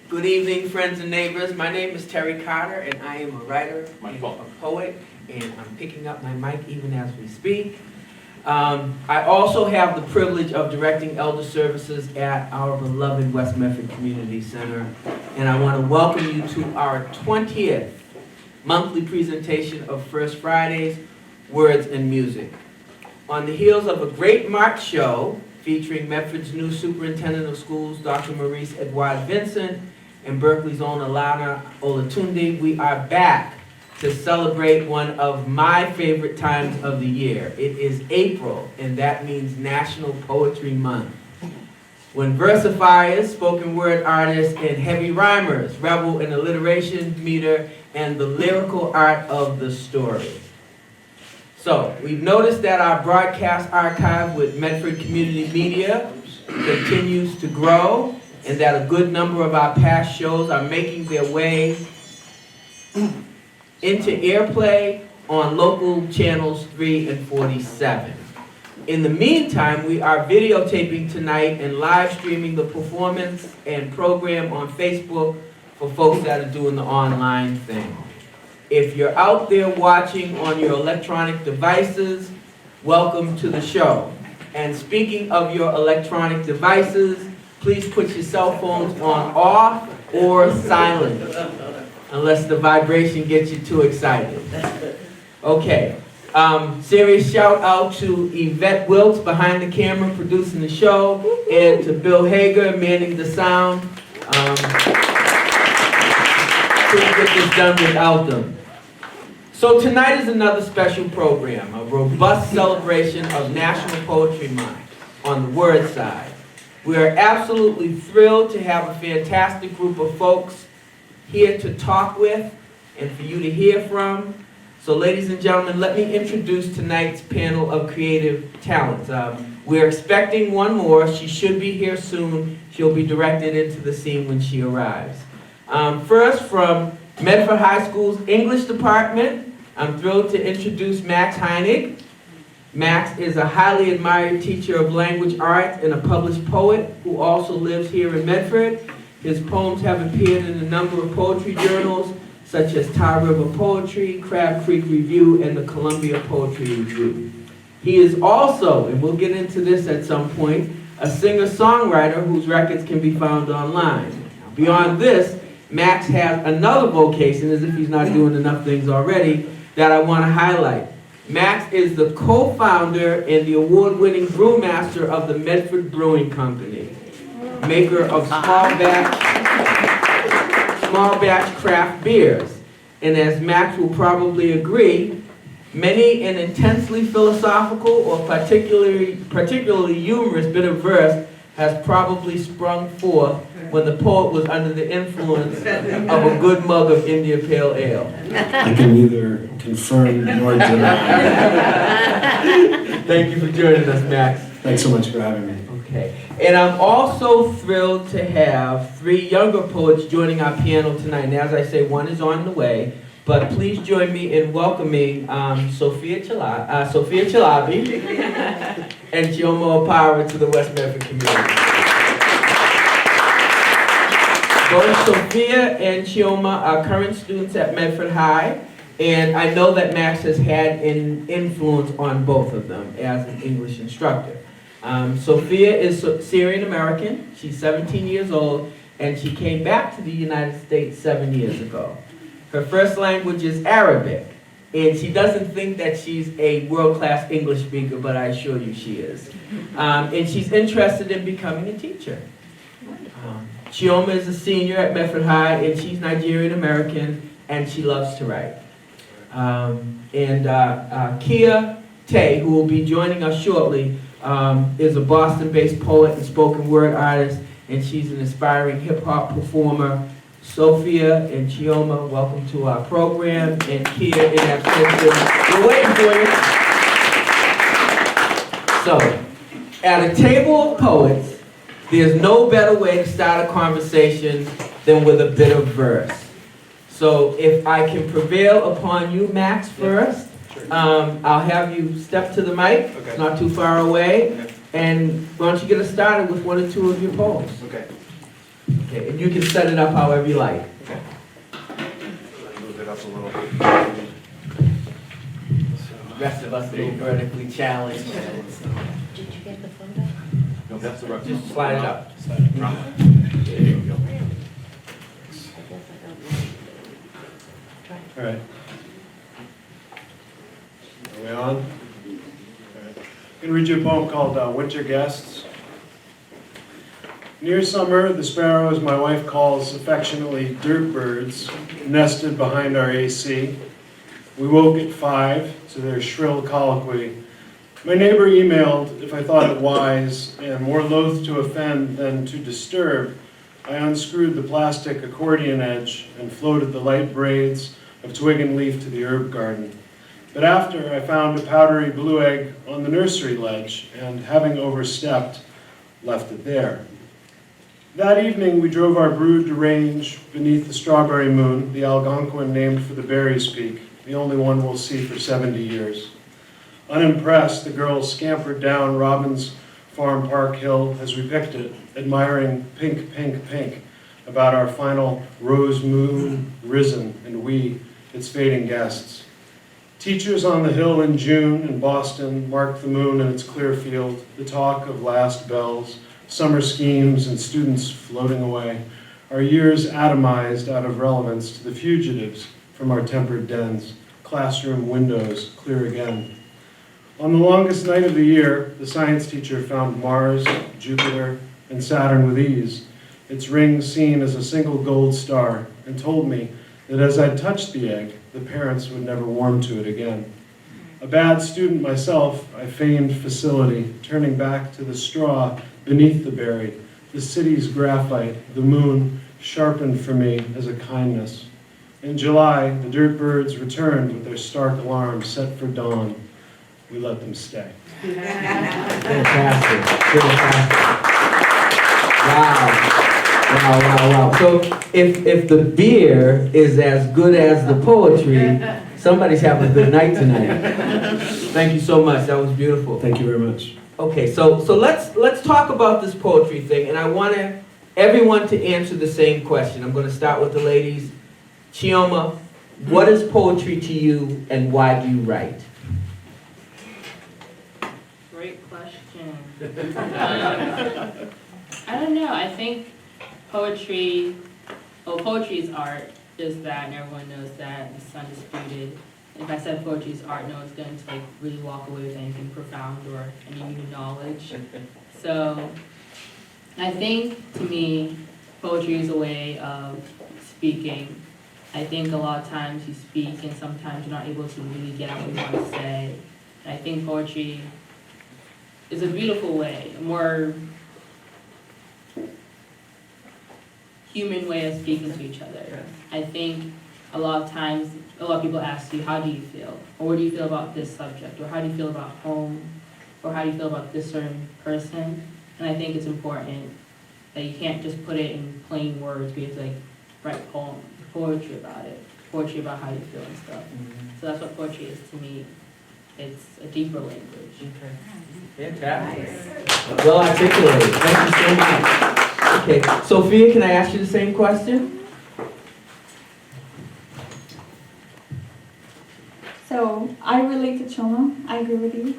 Good evening, friends and neighbors. My name is Terry Carter, and I am a writer and a poet, and I'm picking up my mic even as we speak. I also have the privilege of directing elder services at our beloved West Medford Community Center, and I want to welcome you to our 20th monthly presentation of First Fridays, Words and Music. On the heels of a great March show featuring Medford's new Superintendent of Schools, Dr. Maurice Edouard Vincent, and Berkeley's own Alana Olatunde, we are back to celebrate one of my favorite times of the year. It is April, and that means National Poetry Month, when versifiers, spoken word artists, and heavy rhymers revel in alliteration, meter, and the lyrical art of the story. So, we've noticed that our broadcast archive with Medford Community Media continues to grow, and that a good number of our past shows are making their way into airplay on local channels 3 and 47. In the meantime, we are videotaping tonight and live streaming the performance and program on Facebook for folks that are doing the online thing. If you're out there watching on your electronic devices, welcome to the show. And speaking of your electronic devices, please put your cell phones on off or silent, unless the vibration gets you too excited. Okay, serious shout out to Yvette Wiltz behind the camera producing the show, and to Bill Hager manning the sound. Couldn't get this done without them. So tonight is another special program, a robust celebration of National Poetry Month on the word side. We are absolutely thrilled to have a fantastic group of folks here to talk with and for you to hear from. So ladies and gentlemen, let me introduce tonight's panel of creative talents. We're expecting one more. She should be here soon. She'll be directed into the scene when she arrives. First, from Medford High School's English department, I'm thrilled to introduce Max Heinig. Max is a highly admired teacher of language arts and a published poet who also lives here in Medford. His poems have appeared in a number of poetry journals, such as Tar River Poetry, Crab Creek Review, and the Columbia Poetry Review. He is also, and we'll get into this at some point, a singer-songwriter whose records can be found online. Beyond this, Max has another vocation, as if he's not doing enough things already, that I want to highlight. Max is the co-founder and the award-winning brewmaster of the Medford Brewing Company, maker of small batch craft beers. And as Max will probably agree, many an intensely philosophical or particularly humorous bit of verse has probably sprung forth when the poet was under the influence of a good mug of India Pale Ale. I can neither confirm nor deny. Thank you for joining us, Max. Thanks so much for having me. Okay, and I'm also thrilled to have 3 younger poets joining our panel tonight. And as I say, one is on the way, but please join me in welcoming Sophia Chalabi and Chioma Opara to the West Medford community. Both Sophia and Chioma are current students at Medford High, and I know that Max has had an influence on both of them as an English instructor. Sophia is Syrian American. She's 17 years old, and she came back to the United States 7 years ago. Her first language is Arabic, and she doesn't think that she's a world-class English speaker, but I assure you she is. And she's interested in becoming a teacher. Chioma is a senior at Medford High, and she's Nigerian American, and she loves to write. Kia Tay, who will be joining us shortly, is a Boston-based poet and spoken word artist, and she's an aspiring hip-hop performer. Sophia and Chioma, welcome to our program, and Kia in absentia, we're waiting for you. So, at a table of poets, there's no better way to start a conversation than with a bit of verse. So if I can prevail upon you, Max, first, I'll have you step to the mic, not too far away, and why don't you get us started with one or two of your poems. Okay. Okay, and you can set it up however you like. Move it up a little. The rest of us are vertically challenged. Did you get the photo? No, that's the right. Just slide it up. There you go. All right. Are we on? All right. I'm going to read you a poem called Winter Guests. Near summer, the sparrows my wife calls affectionately dirt birds nested behind our AC. We woke at 5 to their shrill colloquy. My neighbor emailed if I thought it wise, and more loath to offend than to disturb, I unscrewed the plastic accordion edge and floated the light braids of twig and leaf to the herb garden. But after, I found a powdery blue egg on the nursery ledge, and having overstepped, left it there. That evening, we drove our brood to range beneath the strawberry moon, the Algonquin named for the berries peak, the only one we'll see for 70 years. Unimpressed, the girls scampered down Robbins Farm Park Hill as we picked it, admiring pink, pink, pink, about our final rose moon risen, and we, its fading guests. Teachers on the hill in June in Boston marked the moon in its clear field, the talk of last bells, summer schemes, and students floating away, our years atomized out of relevance to the fugitives from our tempered dens, classroom windows clear again. On the longest night of the year, the science teacher found Mars, Jupiter, and Saturn with ease, its rings seen as a single gold star, and told me that as I touched the egg, the parents would never warm to it again. A bad student myself, I feigned facility, turning back to the straw beneath the berry, the city's graphite, the moon, sharpened for me as a kindness. In July, the dirt birds returned with their stark alarm set for dawn. We let them stay. Fantastic. Fantastic. Wow. So if the beer is as good as the poetry, somebody's having a good night tonight. Thank you so much. That was beautiful. Thank you very much. Okay, so let's talk about this poetry thing, and I want everyone to answer the same question. I'm going to start with the ladies. Chioma, what is poetry to you, and why do you write? Great question. I don't know. I think poetry is art, is that, and everyone knows that. It's undisputed. If I said poetry is art, no one's going to really walk away with anything profound or any new knowledge. So I think, to me, poetry is a way of speaking. I think a lot of times you speak and sometimes you're not able to really get out what you want to say. And I think poetry is a beautiful way, a more human way of speaking to each other. I think a lot of times, a lot of people ask you, how do you feel? Or what do you feel about this subject? Or how do you feel about home? Or how do you feel about this certain person? And I think it's important that you can't just put it in plain words. You have to write poetry about it. Poetry about how you feel and stuff. So that's what poetry is to me. It's a deeper language. Fantastic. Well articulated. Thank you so much. Okay, Sophia, can I ask you the same question? So I relate to Choma. I agree with you.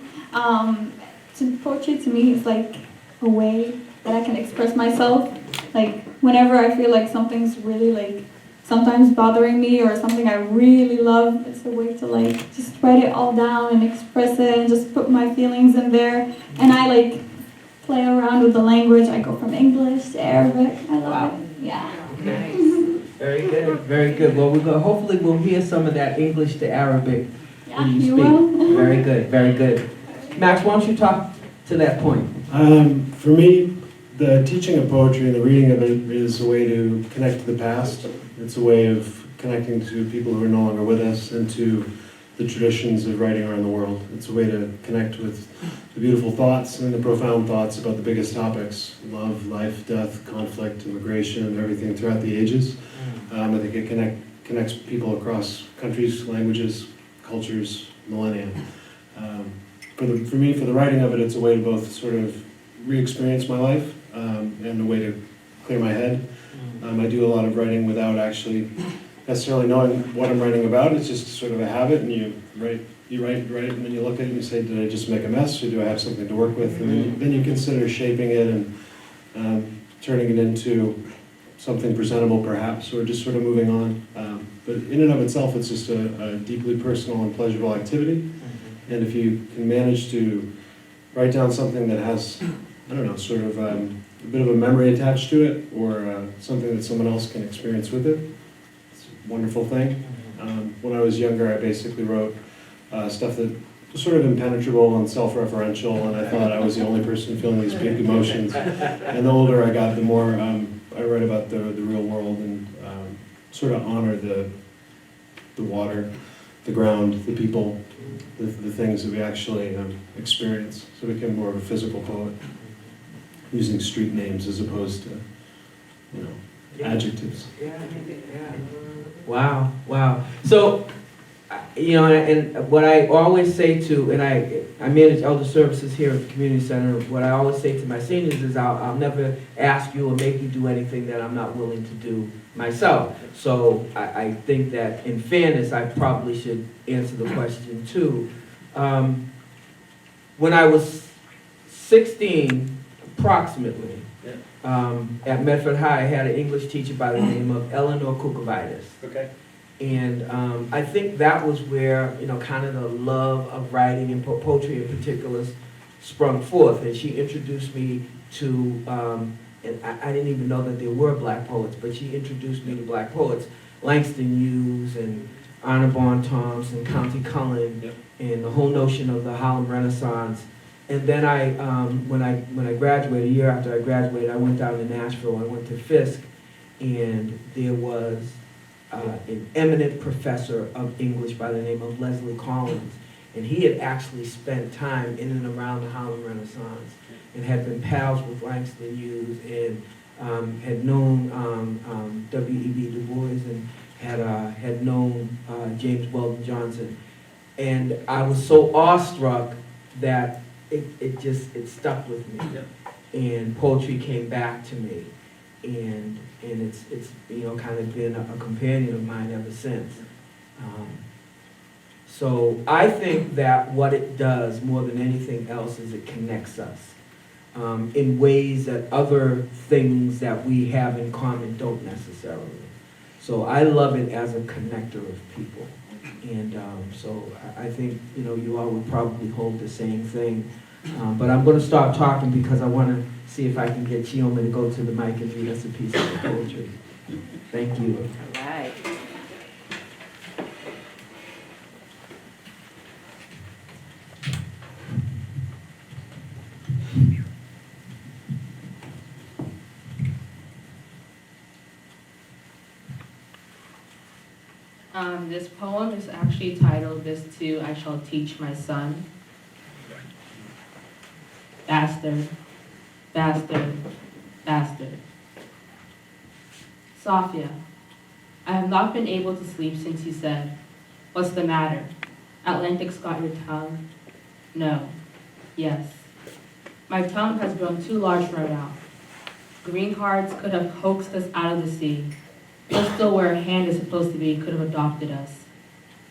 Poetry to me is like a way that I can express myself. Like whenever I feel like something's really sometimes bothering me or something I really love, it's a way to just write it all down and express it and just put my feelings in there. And I play around with the language. I go from English to Arabic. I love it. Yeah. Okay. Very good. Very good. Well, hopefully we'll hear some of that English to Arabic when you speak. Will. Very good. Very good. Max, why don't you talk to that point? For me, the teaching of poetry and the reading of it is a way to connect to the past. It's a way of connecting to people who are no longer with us and to the traditions of writing around the world. It's a way to connect with the beautiful thoughts and the profound thoughts about the biggest topics: love, life, death, conflict, immigration, and everything throughout the ages. I think it connects people across countries, languages, cultures, millennia. For me, for the writing of it, it's a way to both sort of re-experience my life and a way to clear my head. I do a lot of writing without actually necessarily knowing what I'm writing about. It's just sort of a habit, and you write, and then you look at it and you say, did I just make a mess, or do I have something to work with? And then you consider shaping it and turning it into something presentable perhaps, or just sort of moving on. But in and of itself, it's just a deeply personal and pleasurable activity. And if you can manage to write down something that has, I don't know, sort of a bit of a memory attached to it, or something that someone else can experience with it, it's a wonderful thing. When I was younger, I basically wrote stuff that was sort of impenetrable and self-referential, and I thought I was the only person feeling these big emotions. And the older I got, the more I write about the real world, and sort of honor the water, the ground, the people, the things that we actually experience. So I became more of a physical poet, using street names as opposed to, you know, adjectives. Yeah. Wow, wow. So, you know, and what I always say to, and I manage elder services here at the community center, what I always say to my seniors is I'll never ask you or make you do anything that I'm not willing to do myself. So I think that in fairness, I probably should answer the question too. When I was 16, approximately, at Medford High, I had an English teacher by the name of Eleanor Kukovitis. Okay. And I think that was where, you know, kind of the love of writing and poetry in particular sprung forth. And she introduced me to, and I didn't even know that there were black poets, but she introduced me to black poets, Langston Hughes and Audubon Thompson, County Cullen, Yep. and the whole notion of the Harlem Renaissance. And then when I graduated, a year after I graduated, I went down to Nashville. I went to Fisk, and there was an eminent professor of English by the name of Leslie Collins, and he had actually spent time in and around the Harlem Renaissance, and had been pals with Langston Hughes, and had known W.E.B. Du Bois, and had known James Weldon Johnson. And I was so awestruck that it stuck with me. Yep. And poetry came back to me. And it's you know, kind of been a companion of mine ever since. So I think that what it does more than anything else is it connects us in ways that other things that we have in common don't necessarily. So I love it as a connector of people. And so I think, you know, you all would probably hold the same thing. But I'm going to start talking because I want to see if I can get Chioma to go to the mic and read us a piece of poetry. Thank you. All right. This poem is actually titled, "This Too I Shall Teach My Son." Bastard, bastard, bastard. Sophia, I have not been able to sleep since you said, "What's the matter? Atlantic's got your tongue?" No. Yes. My tongue has grown too large right now. Green cards could have coaxed us out of the sea. Bristol, where a hand is supposed to be, could have adopted us.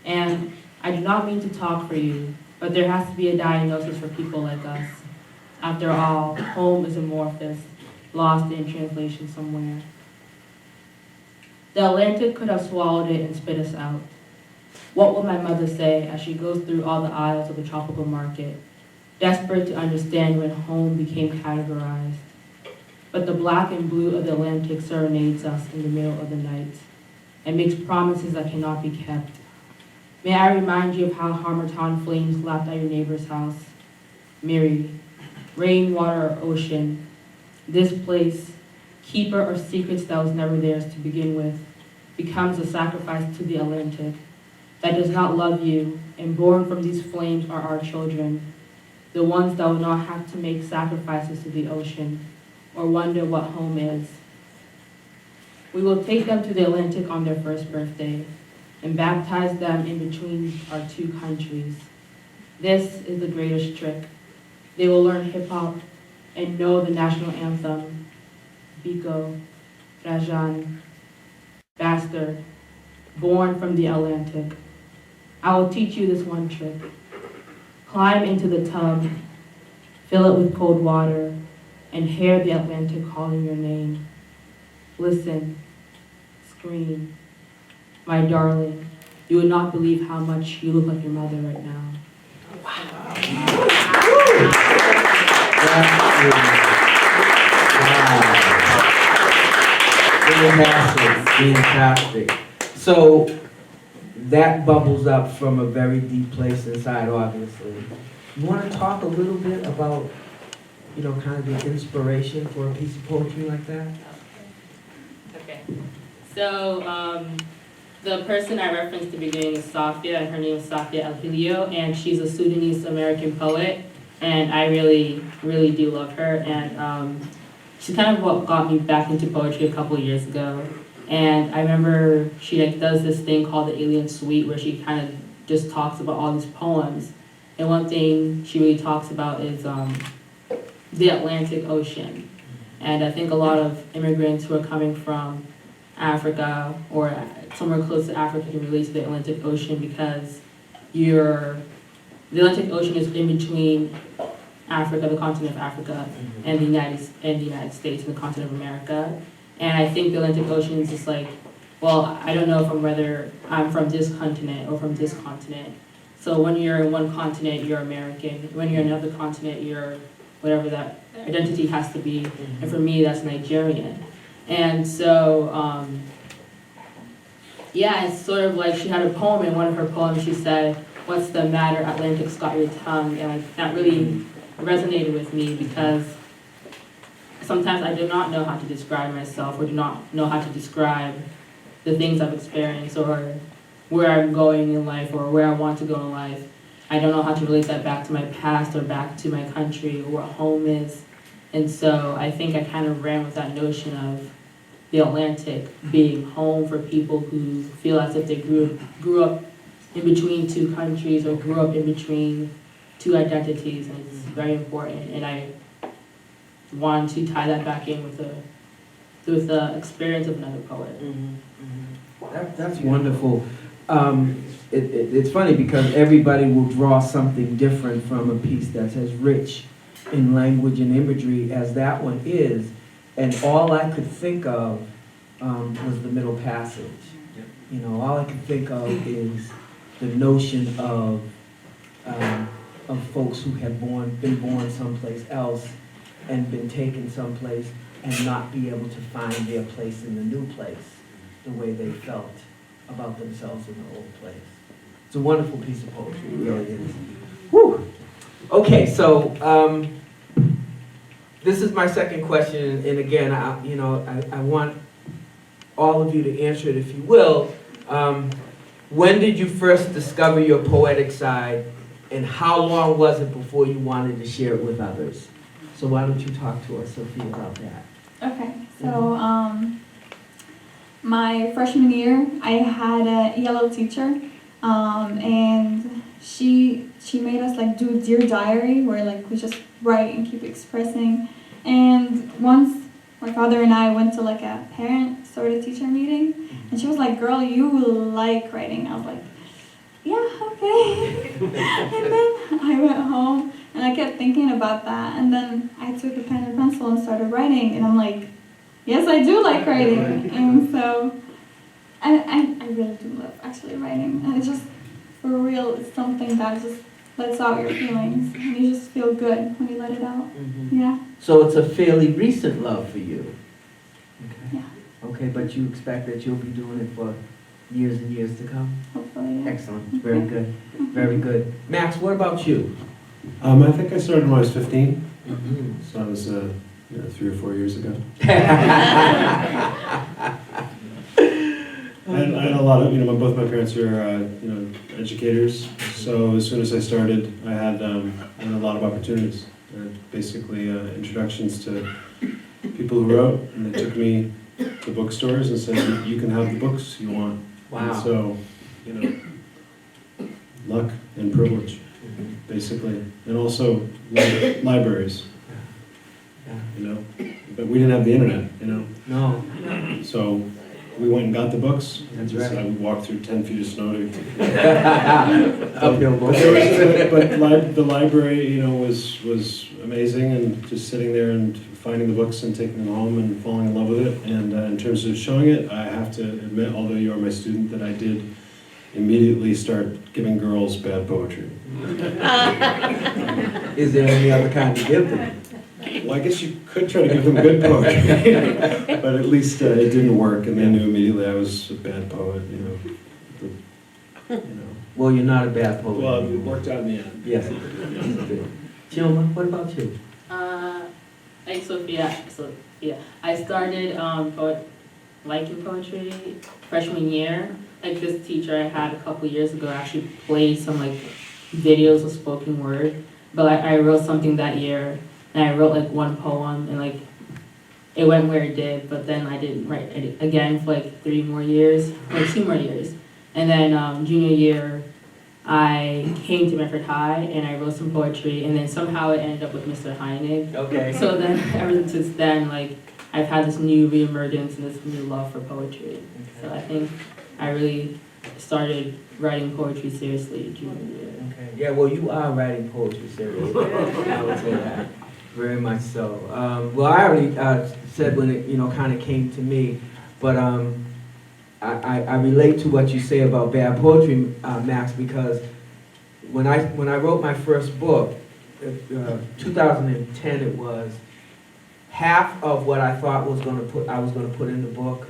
And I do not mean to talk for you, but there has to be a diagnosis for people like us. After all, home is amorphous, lost in translation somewhere. The Atlantic could have swallowed it and spit us out. What will my mother say as she goes through all the aisles of the tropical market, desperate to understand when home became categorized? But the black and blue of the Atlantic serenades us in the middle of the night and makes promises that cannot be kept. May I remind you of how Harmattan flames lapped at your neighbor's house? Miri, rain, water, or ocean, this place, keeper of secrets that was never theirs to begin with, becomes a sacrifice to the Atlantic that does not love you, and born from these flames are our children, the ones that will not have to make sacrifices to the ocean or wonder what home is. We will take them to the Atlantic on their first birthday and baptize them in between our two countries. This is the greatest trick. They will learn hip-hop and know the national anthem, Biko, Rajan, bastard, born from the Atlantic. I will teach you this one trick. Climb into the tub, fill it with cold water, and hear the Atlantic calling your name. Listen, scream. My darling, you would not believe how much you look like your mother right now. Fantastic, fantastic. So that bubbles up from a very deep place inside, obviously. You want to talk a little bit about, kind of the inspiration for a piece of poetry like that? Okay. So, the person I referenced at the beginning is Safia, and her name is Safia El-Hilio, and she's a Sudanese American poet, and I really, really do love her, and she kind of what got me back into poetry a couple of years ago. And I remember she does this thing called the Alien Suite, where she kind of just talks about all these poems. And one thing she really talks about is the Atlantic Ocean. And I think a lot of immigrants who are coming from Africa or somewhere close to Africa can relate to the Atlantic Ocean, because the Atlantic Ocean is in between Africa, the continent of Africa, and the United States, and the continent of America. And I think the Atlantic Ocean is just like, well, I don't know whether I'm from this continent or from this continent. So when you're in one continent, you're American. When you're in another continent, you're whatever that identity has to be. And for me, that's Nigerian. And so, it's sort of like she had a poem. In one of her poems, she said, "What's the matter, Atlantic's got your tongue?" And that really resonated with me, because sometimes I do not know how to describe myself, or do not know how to describe the things I've experienced, or where I'm going in life, or where I want to go in life. I don't know how to relate that back to my past, or back to my country, or what home is. And so I think I kind of ran with that notion of the Atlantic being home for people who feel as if they grew up in between two countries, or grew up in between two identities, and it's very important. And I wanted to tie that back in with the experience of another poet. That's wonderful. It's funny because everybody will draw something different from a piece that's as rich in language and imagery as that one is, and all I could think of was the middle passage. All I could think of is the notion of folks who have been born someplace else and been taken someplace and not be able to find their place in the new place the way they felt about themselves in the old place. It's a wonderful piece of poetry, it really is. Whew. Okay, so this is my second question, and again, I want all of you to answer it if you will. When did you first discover your poetic side, and how long was it before you wanted to share it with others? So why don't you talk to us, Sophia, about that? Okay, so my freshman year, I had a ELO teacher, and she made us do Dear Diary, where we just write and keep expressing. And once my father and I went to a parent sort of teacher meeting, and she was like, "Girl, you like writing." I was like, "Yeah, okay." And then I went home and I kept thinking about that, and then I took a pen and pencil and started writing, and I'm like, yes, I do like writing. And so I really do love actually writing, and it's just, for real, it's something that just lets out your feelings, and you just feel good when you let it out. Yeah. So it's a fairly recent love for you. Okay. Yeah. Okay, but you expect that you'll be doing it for years and years to come? Hopefully, yeah. Excellent. Very good. Very good. Max, what about you? I think I started when I was 15, Mm-hmm. so I was 3 or 4 years ago. I had a lot of, both my parents are, educators, so as soon as I started, I had a lot of opportunities. Basically, introductions to people who wrote, and they took me to bookstores and said, you can have the books you want. Wow. And so, luck and privilege, basically. And also libraries. Yeah. but we didn't have the internet, you know? No. So we went and got the books. That's Just, right. I walked through 10 feet of snow to Uphill But, the library, you know, was amazing, and just sitting there and finding the books and taking them home and falling in love with it. And in terms of showing it, I have to admit, although you are my student, that I did immediately start giving girls bad poetry. Is there any other kind to give them? Well, I guess you could try to give them good poetry, but at least it didn't work, and they knew immediately I was a bad poet, you know. Well, you're not a bad poet. Well, it worked out in the end. Yes, it did. Yes, it did. Chilma, what about you? Like Sophia, I started liking poetry freshman year. Like this teacher I had a couple years ago actually played some like videos of spoken word, but I wrote something that year, and I wrote like one poem, and like it went where it did, but then I didn't write it again for like 2 more years, and then junior year I came to Medford High and I wrote some poetry, and then somehow it ended up with Mr. Heinig. Okay. So then ever since then, like I've had this new reemergence and this new love for poetry. So I think I really started writing poetry seriously junior year. Okay. Yeah, well, you are writing poetry seriously. I would say that. Very much so. Well, I already said when it, kind of came to me, but I relate to what you say about bad poetry, Max, because when I wrote my first book, 2010 it was, half of what I thought I was going to put in the book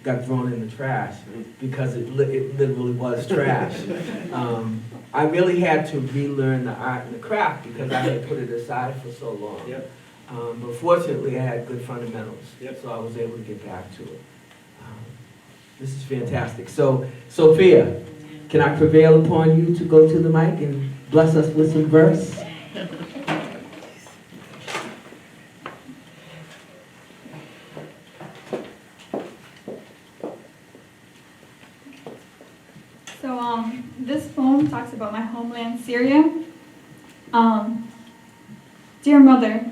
got thrown in the trash because it literally was trash. I really had to relearn the art and the craft because I had put it aside for so long. Yep. But fortunately, I had good fundamentals, Yep. so I was able to get back to it. This is fantastic. So, Sophia, can I prevail upon you to go to the mic and bless us with some verse? So this poem talks about my homeland, Syria. Dear Mother,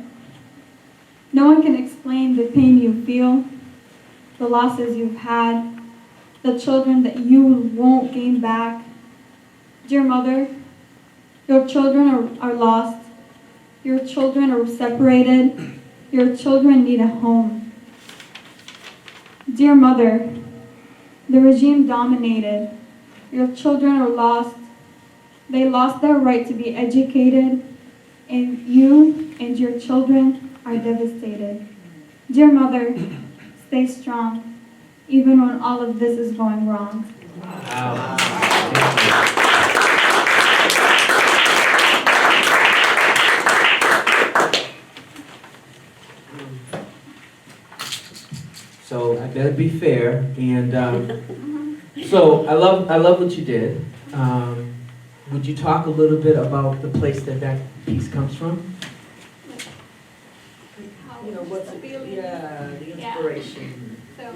no one can explain the pain you feel, the losses you've had, the children that you won't gain back. Dear Mother, your children are lost. Your children are separated. Your children need a home. Dear Mother, the regime dominated. Your children are lost. They lost their right to be educated, and you and your children are devastated. Dear Mother, stay strong, even when all of this is going wrong. Wow. So I better be fair, and so I love what you did. Would you talk a little bit about the place that piece comes from? What's the inspiration? So,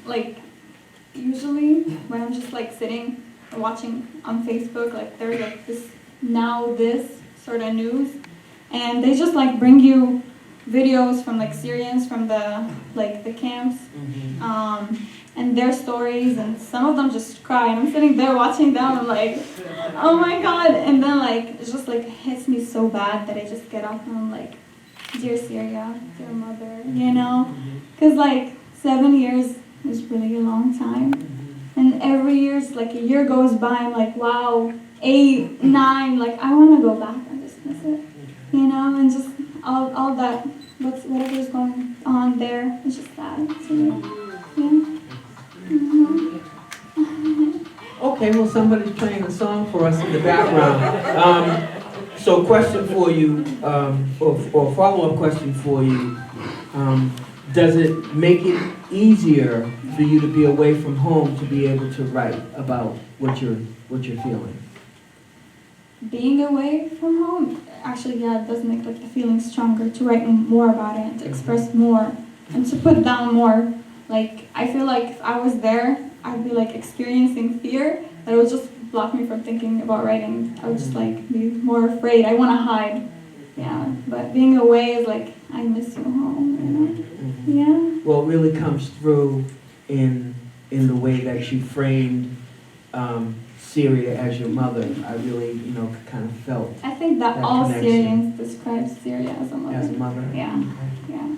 like, usually when I'm just like sitting or watching on Facebook, like there's like this sort of news, and they just like bring you videos from like Syrians from the camps, and their stories, and some of them just cry, and I'm sitting there watching them, and like, oh my God, and then like it just like hits me so bad that I just get up and I'm like, dear Syria, dear Mother, because like 7 years is really a long time, and every year's like a year goes by, I'm like, wow, 8, 9, like I want to go back and just miss it, and just all that, whatever's going on there, it's just sad. So, yeah. Okay, well, somebody's playing a song for us in the background. So question for you, or follow-up question for you, does it make it easier for you to be away from home to be able to write about what you're feeling? Being away from home, actually, yeah, it does make like the feeling stronger to write more about it, to express more, and to put down more. Like, I feel like if I was there, I'd be like experiencing fear that would just block me from thinking about writing. I would just like be more afraid. I want to hide. Yeah, but but being away is like, I miss you home, you know? Yeah. Well, it really comes through in the way that you framed Syria as your mother. I really, kind of felt I think that that all connection. Syrians describe Syria as a mother. as a mother. Yeah, Okay. yeah.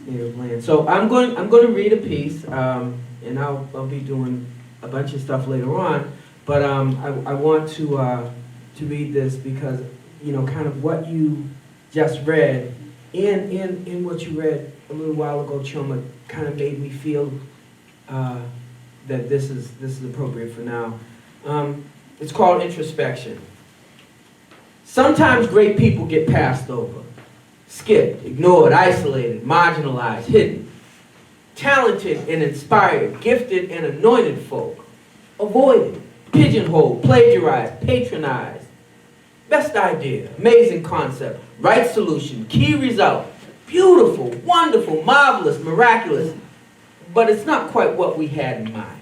Native land. So I'm going to read a piece, and I'll be doing a bunch of stuff later on. But I want to read this because kind of what you just read, in what you read a little while ago, Choma, kind of made me feel that this is appropriate for now. It's called introspection. Sometimes great people get passed over, skipped, ignored, isolated, marginalized, hidden. Talented and inspired, gifted and anointed folk, avoided, pigeonholed, plagiarized, patronized. Best idea, amazing concept, right solution, key result, beautiful, wonderful, marvelous, miraculous, but it's not quite what we had in mind.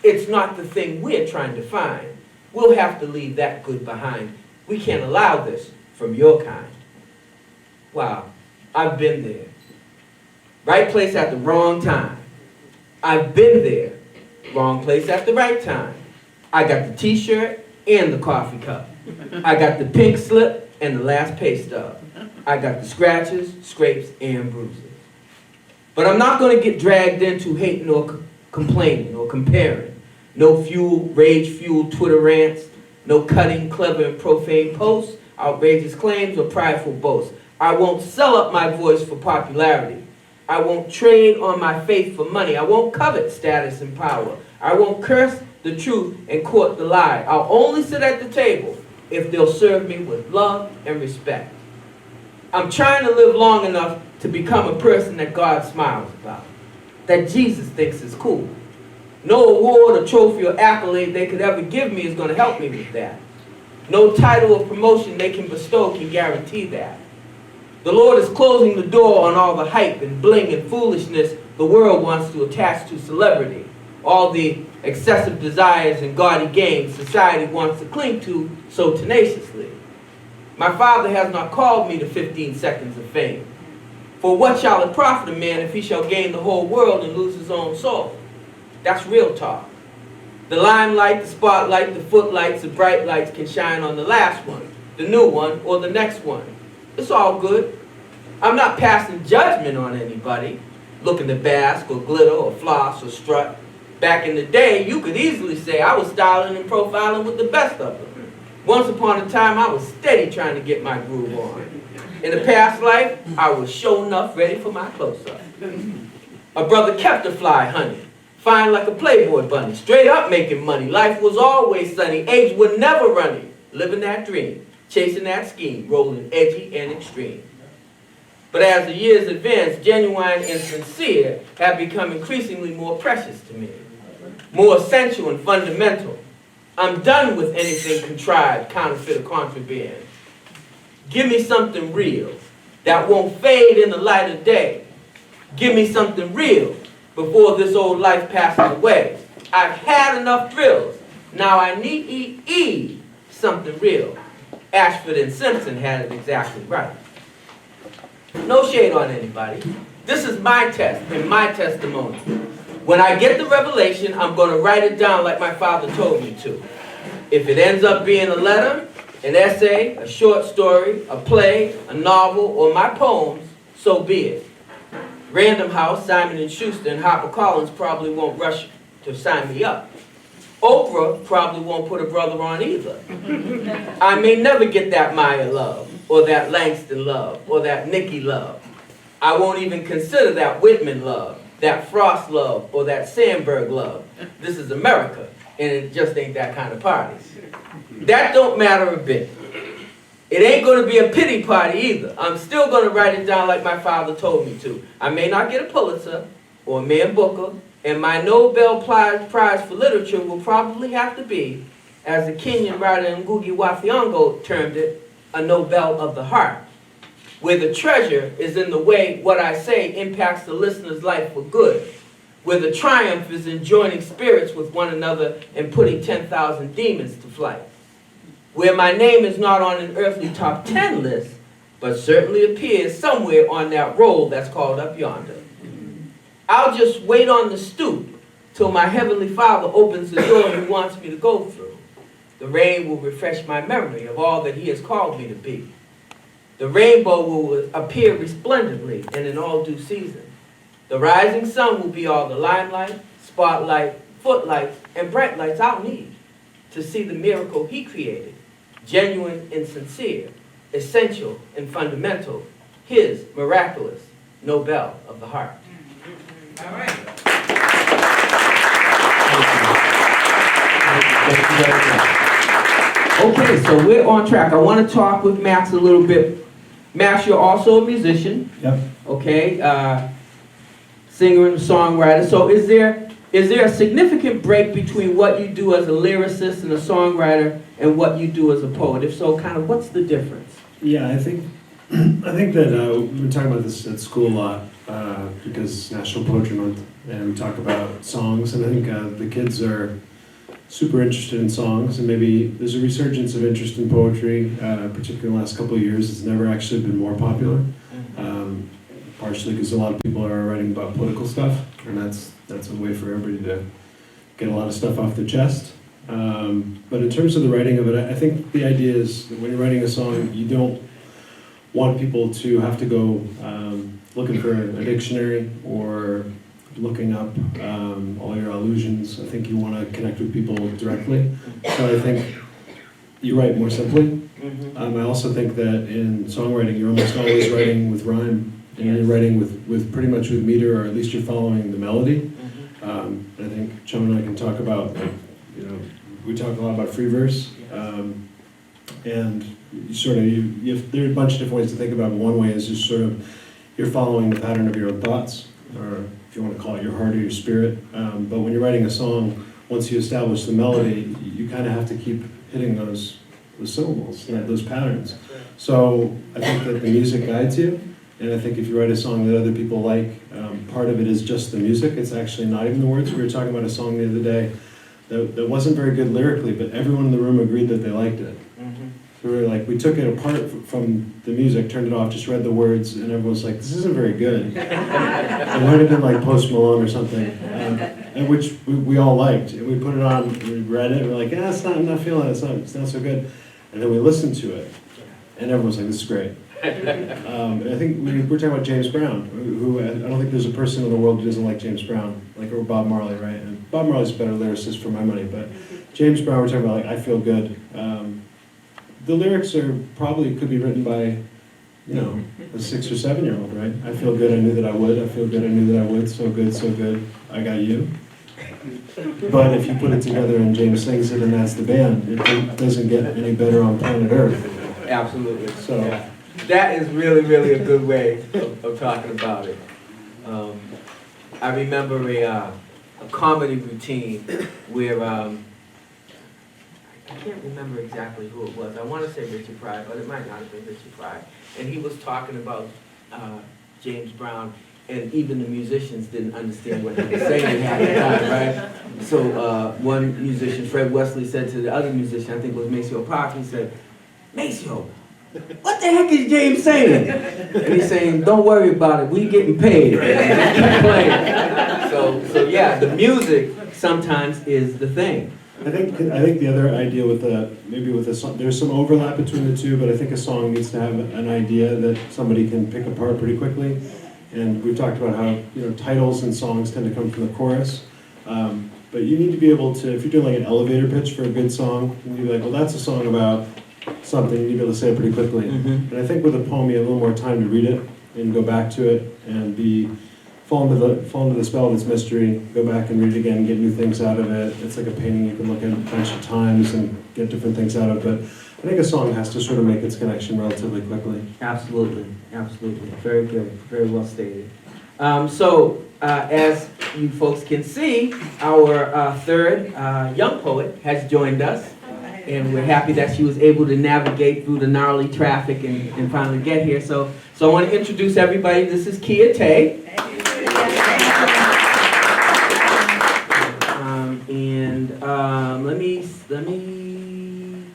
It's not the thing we're trying to find. We'll have to leave that good behind. We can't allow this from your kind. Wow, I've been there. Right place at the wrong time. I've been there. Wrong place at the right time. I got the t-shirt and the coffee cup. I got the pink slip and the last pay stub. I got the scratches, scrapes, and bruises. But I'm not going to get dragged into hating or complaining or comparing. No rage-fueled Twitter rants. No cutting, clever, and profane posts, outrageous claims, or prideful boasts. I won't sell up my voice for popularity. I won't trade on my faith for money. I won't covet status and power. I won't curse the truth and court the lie. I'll only sit at the table if they'll serve me with love and respect. I'm trying to live long enough to become a person that God smiles about, that Jesus thinks is cool. No award or trophy or accolade they could ever give me is going to help me with that. No title or promotion they can bestow can guarantee that. The Lord is closing the door on all the hype and bling and foolishness the world wants to attach to celebrity. All the excessive desires and gaudy gains society wants to cling to so tenaciously. My Father has not called me to 15 seconds of fame. For what shall it profit a man if he shall gain the whole world and lose his own soul? That's real talk. The limelight, the spotlight, the footlights, the bright lights can shine on the last one, the new one, or the next one. It's all good. I'm not passing judgment on anybody, looking to bask or glitter or floss or strut. Back in the day, you could easily say I was styling and profiling with the best of them. Once upon a time, I was steady trying to get my groove on. In the past life, I was sure enough ready for my close-up. A brother kept a fly honey, fine like a Playboy bunny, straight up making money. Life was always sunny, age was never running, living that dream, chasing that scheme, rolling edgy and extreme. But as the years advanced, genuine and sincere have become increasingly more precious to me, more essential and fundamental. I'm done with anything contrived, counterfeit, or contraband. Give me something real that won't fade in the light of day. Give me something real before this old life passes away. I've had enough thrills. Now I need something real. Ashford and Simpson had it exactly right. No shade on anybody. This is my test and my testimony. When I get the revelation, I'm going to write it down like my father told me to. If it ends up being a letter, an essay, a short story, a play, a novel, or my poems, so be it. Random House, Simon & Schuster, and HarperCollins probably won't rush to sign me up. Oprah probably won't put a brother on either. I may never get that Maya love, or that Langston love, or that Nikki love. I won't even consider that Whitman love, that Frost love, or that Sandberg love. This is America, and it just ain't that kind of party. That don't matter a bit. It ain't going to be a pity party either. I'm still going to write it down like my father told me to. I may not get a Pulitzer, or a Man Booker, and my Nobel Prize for Literature will probably have to be, as the Kenyan writer Ngugi wa Thiong'o termed it, a Nobel of the heart, where the treasure is in the way what I say impacts the listener's life for good, where the triumph is in joining spirits with one another and putting 10,000 demons to flight, where my name is not on an earthly top 10 list, but certainly appears somewhere on that roll that's called up yonder. I'll just wait on the stoop till my Heavenly Father opens the door He wants me to go through. The rain will refresh my memory of all that He has called me to be. The rainbow will appear resplendently and in all due season. The rising sun will be all the limelight, spotlight, footlights, and bright lights I'll need to see the miracle He created, genuine and sincere, essential and fundamental, His miraculous Nobel of the heart. All right. Thank you very much. Okay, so we're on track. I want to talk with Max a little bit. Max, you're also a musician. Yep. Okay, singer and songwriter. So is there a significant break between what you do as a lyricist and a songwriter and what you do as a poet? If so, kind of what's the difference? Yeah, I think that we've been talking about this at school a lot because it's National Poetry Month, and we talk about songs, and I think the kids are super interested in songs, and maybe there's a resurgence of interest in poetry, particularly in the last couple of years. It's never actually been more popular, partially because a lot of people are writing about political stuff, and that's a way for everybody to get a lot of stuff off their chest. But in terms of the writing of it, I think the idea is that when you're writing a song, you don't want people to have to go looking for a dictionary or looking up all your allusions. I think you want to connect with people directly. So I think you write more simply. I also think that in songwriting, you're almost always writing with rhyme, and you're writing with pretty much with meter, or at least you're following the melody. I think Chum and I can talk about, we talk a lot about free verse, and there are a bunch of different ways to think about it. One way is just sort of, you're following the pattern of your own thoughts, or if you want to call it your heart or your spirit. But when you're writing a song, once you establish the melody, you kind of have to keep hitting those syllables, those patterns. So I think that the music guides you, and I think if you write a song that other people like, part of it is just the music. It's actually not even the words. We were talking about a song the other day that wasn't very good lyrically, but everyone in the room agreed that they liked it. So we took it apart from the music, turned it off, just read the words, and everyone was like, this isn't very good. It might have been like Post Malone or something, and which we all liked. And we put it on, we read it, and we're like, I'm not feeling it, it's not so good. And then we listened to it, and everyone was like, this is great. And I think we're talking about James Brown, who I don't think there's a person in the world who doesn't like James Brown, or Bob Marley, right? And Bob Marley's a better lyricist for my money, but James Brown, we're talking about I Feel Good. The lyrics could be written by, a 6 or 7 year old, right? I feel good, I knew that I would. I feel good, I knew that I would. So good, I got you. But if you put it together and James sings it and that's the band, it doesn't get any better on planet Earth. Absolutely. So yeah. That is really, really a good way of talking about it. I remember a comedy routine where I can't remember exactly who it was. I want to say Richard Pryor, but it might not have been Richard Pryor. And he was talking about James Brown, and even the musicians didn't understand what he was saying half the time, right? So one musician, Fred Wesley, said to the other musician, I think it was Maceo Park, he said, Maceo, what the heck is James saying? And he's saying, don't worry about it, we getting paid. Just keep playing. So yeah, the music sometimes is the thing. I think the other idea with a song, there's some overlap between the two, but I think a song needs to have an idea that somebody can pick apart pretty quickly. And we've talked about how titles and songs tend to come from the chorus, but you need to be able to, if you're doing like an elevator pitch for a good song, you need to be like, well, that's a song about something. You need to be able to say it pretty quickly. And I think with a poem, you have a little more time to read it and go back to it and fall into the spell of its mystery, go back and read it again, get new things out of it. It's like a painting you can look at a bunch of times and get different things out of. But I think a song has to sort of make its connection relatively quickly. Absolutely. Very good. Very well stated. So as you folks can see, our third young poet has joined us. And we're happy that she was able to navigate through the gnarly traffic and finally get here. So I want to introduce everybody. This is Kia Tay. Let me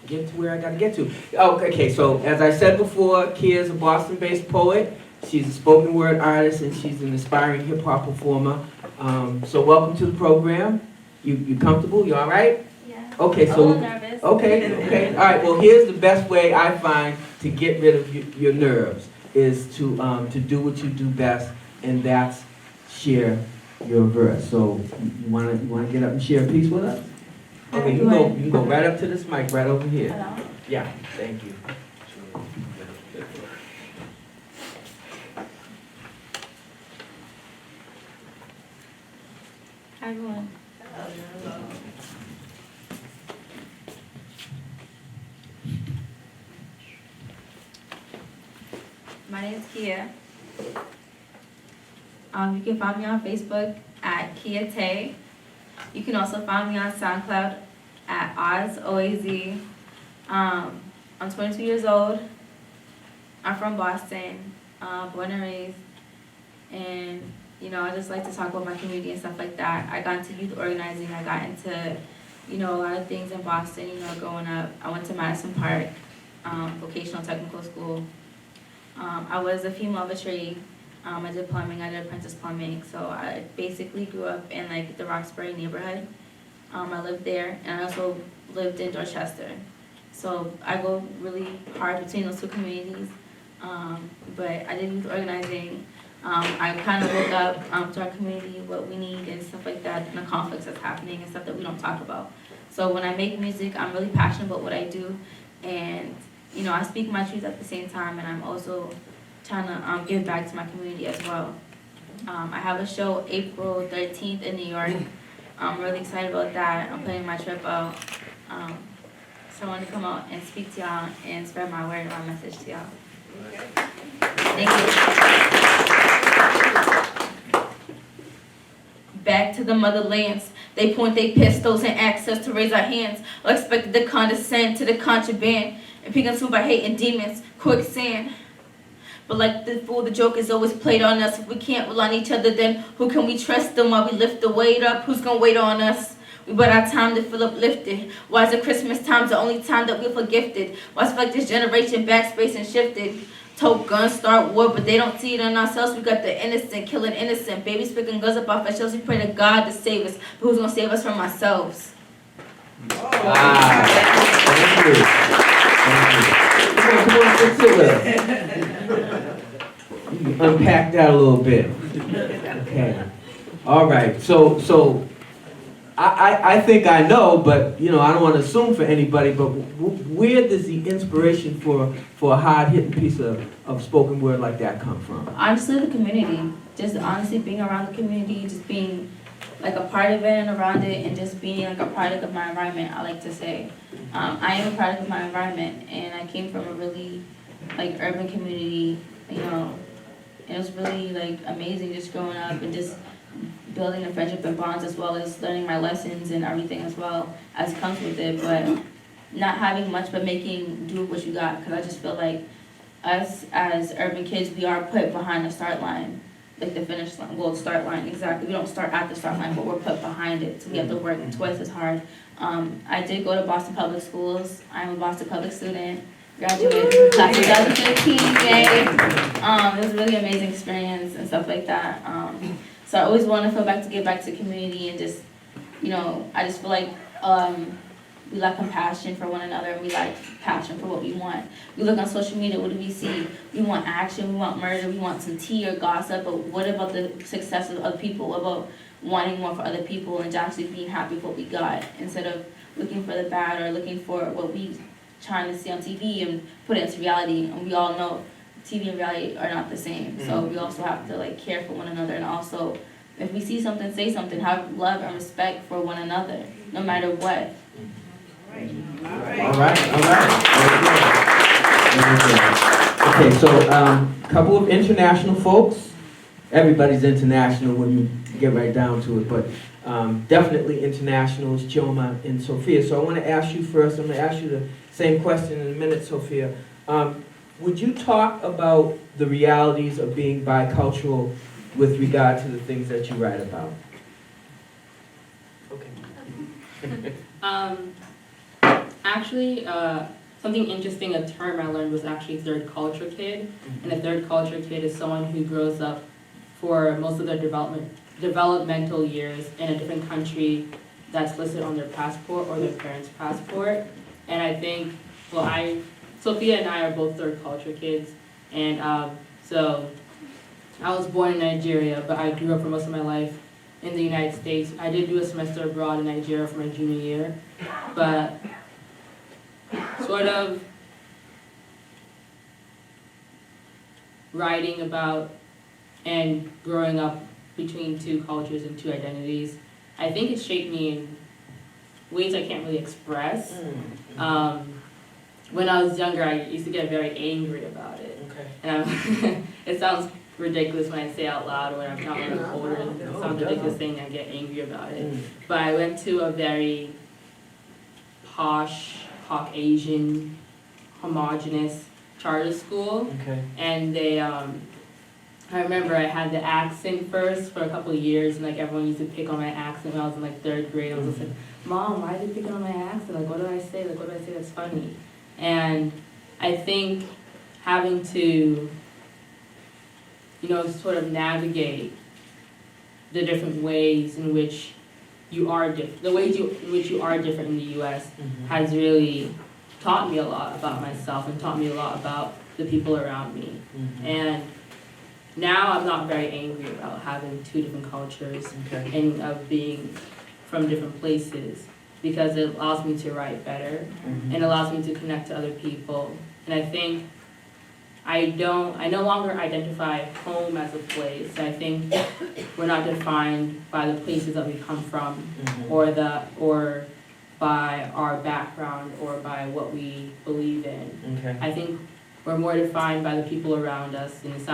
get to where I gotta get to. Oh, okay, so as I said before, Kia is a Boston-based poet. She's a spoken word artist and she's an aspiring hip hop performer. So welcome to the program. You comfortable? You all right? Yeah. Okay, A so. little nervous. Okay. All right, well, here's the best way I find to get rid of your nerves is to do what you do best, and that's share your verse. So you wanna get up and share a piece with us? Okay, you can go right up to this mic right over here. Hello? Yeah, thank you. Hi, everyone. My name is Kia. You can find me on Facebook at Kia Tay. You can also find me on SoundCloud at Oz, O-A-Z. I'm 22 years old. I'm from Boston, born and raised. And, you know, I just like to talk about my community and stuff like that. I got into youth organizing. I got into, you know, a lot of things in Boston, you know, growing up. I went to Madison Park, vocational technical school. I was a female of a trade. I did plumbing, I did apprentice plumbing. So I basically grew up in like the Roxbury neighborhood. I lived there, and I also lived in Dorchester. So I go really hard between those two communities. But I did youth organizing. I kind of look up to our community, what we need and stuff like that, and the conflicts that's happening and stuff that we don't talk about. So when I make music, I'm really passionate about what I do, and you know, I speak my truth at the same time, and I'm also trying to give back to my community as well. I have a show April 13th in New York. I'm really excited about that. I'm planning my trip out. So I want to come out and speak to y'all and spread my word and my message to y'all. Thank you. Back to the motherlands. They point their pistols and ask us to raise our hands, or expected to condescend to the contraband and be consumed by hate and demons, quicksand. But like the fool, the joke is always played on us. If we can't rely on each other, then who can we trust them while we lift the weight up? Who's gonna wait on us? We bought our time to feel uplifted. Why is it Christmas time's the only time that we feel gifted? Why is it like this generation backspace and shifted? Tote guns, start war, but they don't see it in ourselves. We got the innocent killing innocent. Babies picking guns up off our shelves. We pray to God to save us, but who's gonna save us from ourselves? Wow. Thank you. Come on, sit with us. You can unpack that a little bit. Okay. All right. So I think I know, but you know, I don't want to assume for anybody, but where does the inspiration for a hard-hitting piece of spoken word like that come from? Honestly, the community. Just honestly being around the community, just being like a part of it and around it, and just being like a product of my environment, I like to say. I am a product of my environment, and I came from a really like urban community, you know, and it was really like amazing just growing up and just building a friendship and bonds, as well as learning my lessons and everything as well as comes with it, but not having much but making do what you got, because I just feel like us as urban kids, we are put behind the start line, like the finish line, well, start line, exactly. We don't start at the start line, but we're put behind it, so we have to work twice as hard. I did go to Boston Public Schools. I'm a Boston Public student, graduated class of 2015, yay. It was a really amazing experience and stuff like that. So I always want to feel back to give back to the community, and just, you know, I just feel like we lack compassion for one another, and we lack passion for what we want. We look on social media, what do we see? We want action, we want murder, we want some tea or gossip, but what about the success of other people? What about wanting more for other people and actually being happy with what we got, instead of looking for the bad or looking for what we trying to see on TV and put it into reality? And we all know TV and reality are not the same. So we also have to like care for one another, and also if we see something, say something, have love and respect for one another, no matter what. All right. Okay, so couple of international folks. Everybody's international when you get right down to it, but definitely internationals, Chioma and Sophia. So I want to ask you first, I'm going to ask you the same question in a minute, Sophia. Would you talk about the realities of being bicultural with regard to the things that you write about? Okay. Actually, something interesting, a term I learned was actually third culture kid. And a third culture kid is someone who grows up for most of their developmental years in a different country that's listed on their passport or their parents' passport. And I think, Sophia and I are both third culture kids. And so I was born in Nigeria, but I grew up for most of my life in the United States. I did do a semester abroad in Nigeria for my junior year, but sort of writing about and growing up between two cultures and two identities, I think it shaped me in ways I can't really express. When I was younger, I used to get very angry about it. Okay. And it sounds ridiculous when I say it out loud, or when I'm talking about older, it sounds ridiculous saying I get angry about it. But I went to a very posh, Caucasian, homogenous charter school, Okay. and they, I remember I had the accent first for a couple of years, and like everyone used to pick on my accent when I was in like 3rd grade. I was just like, Mom, why are they picking on my accent? Like, what do I say? Like, what do I say that's funny? And I think having to, sort of navigate the different ways in which you are different, the ways in which you are different in the U.S. has really taught me a lot about myself and taught me a lot about the people around me. And now I'm not very angry about having two different cultures and of being from different places, because it allows me to write better and allows me to connect to other people. And I think I no longer identify home as a place. I think we're not defined by the places that we come from or by our background or by what we believe in. I think we're more defined by the people around us, and it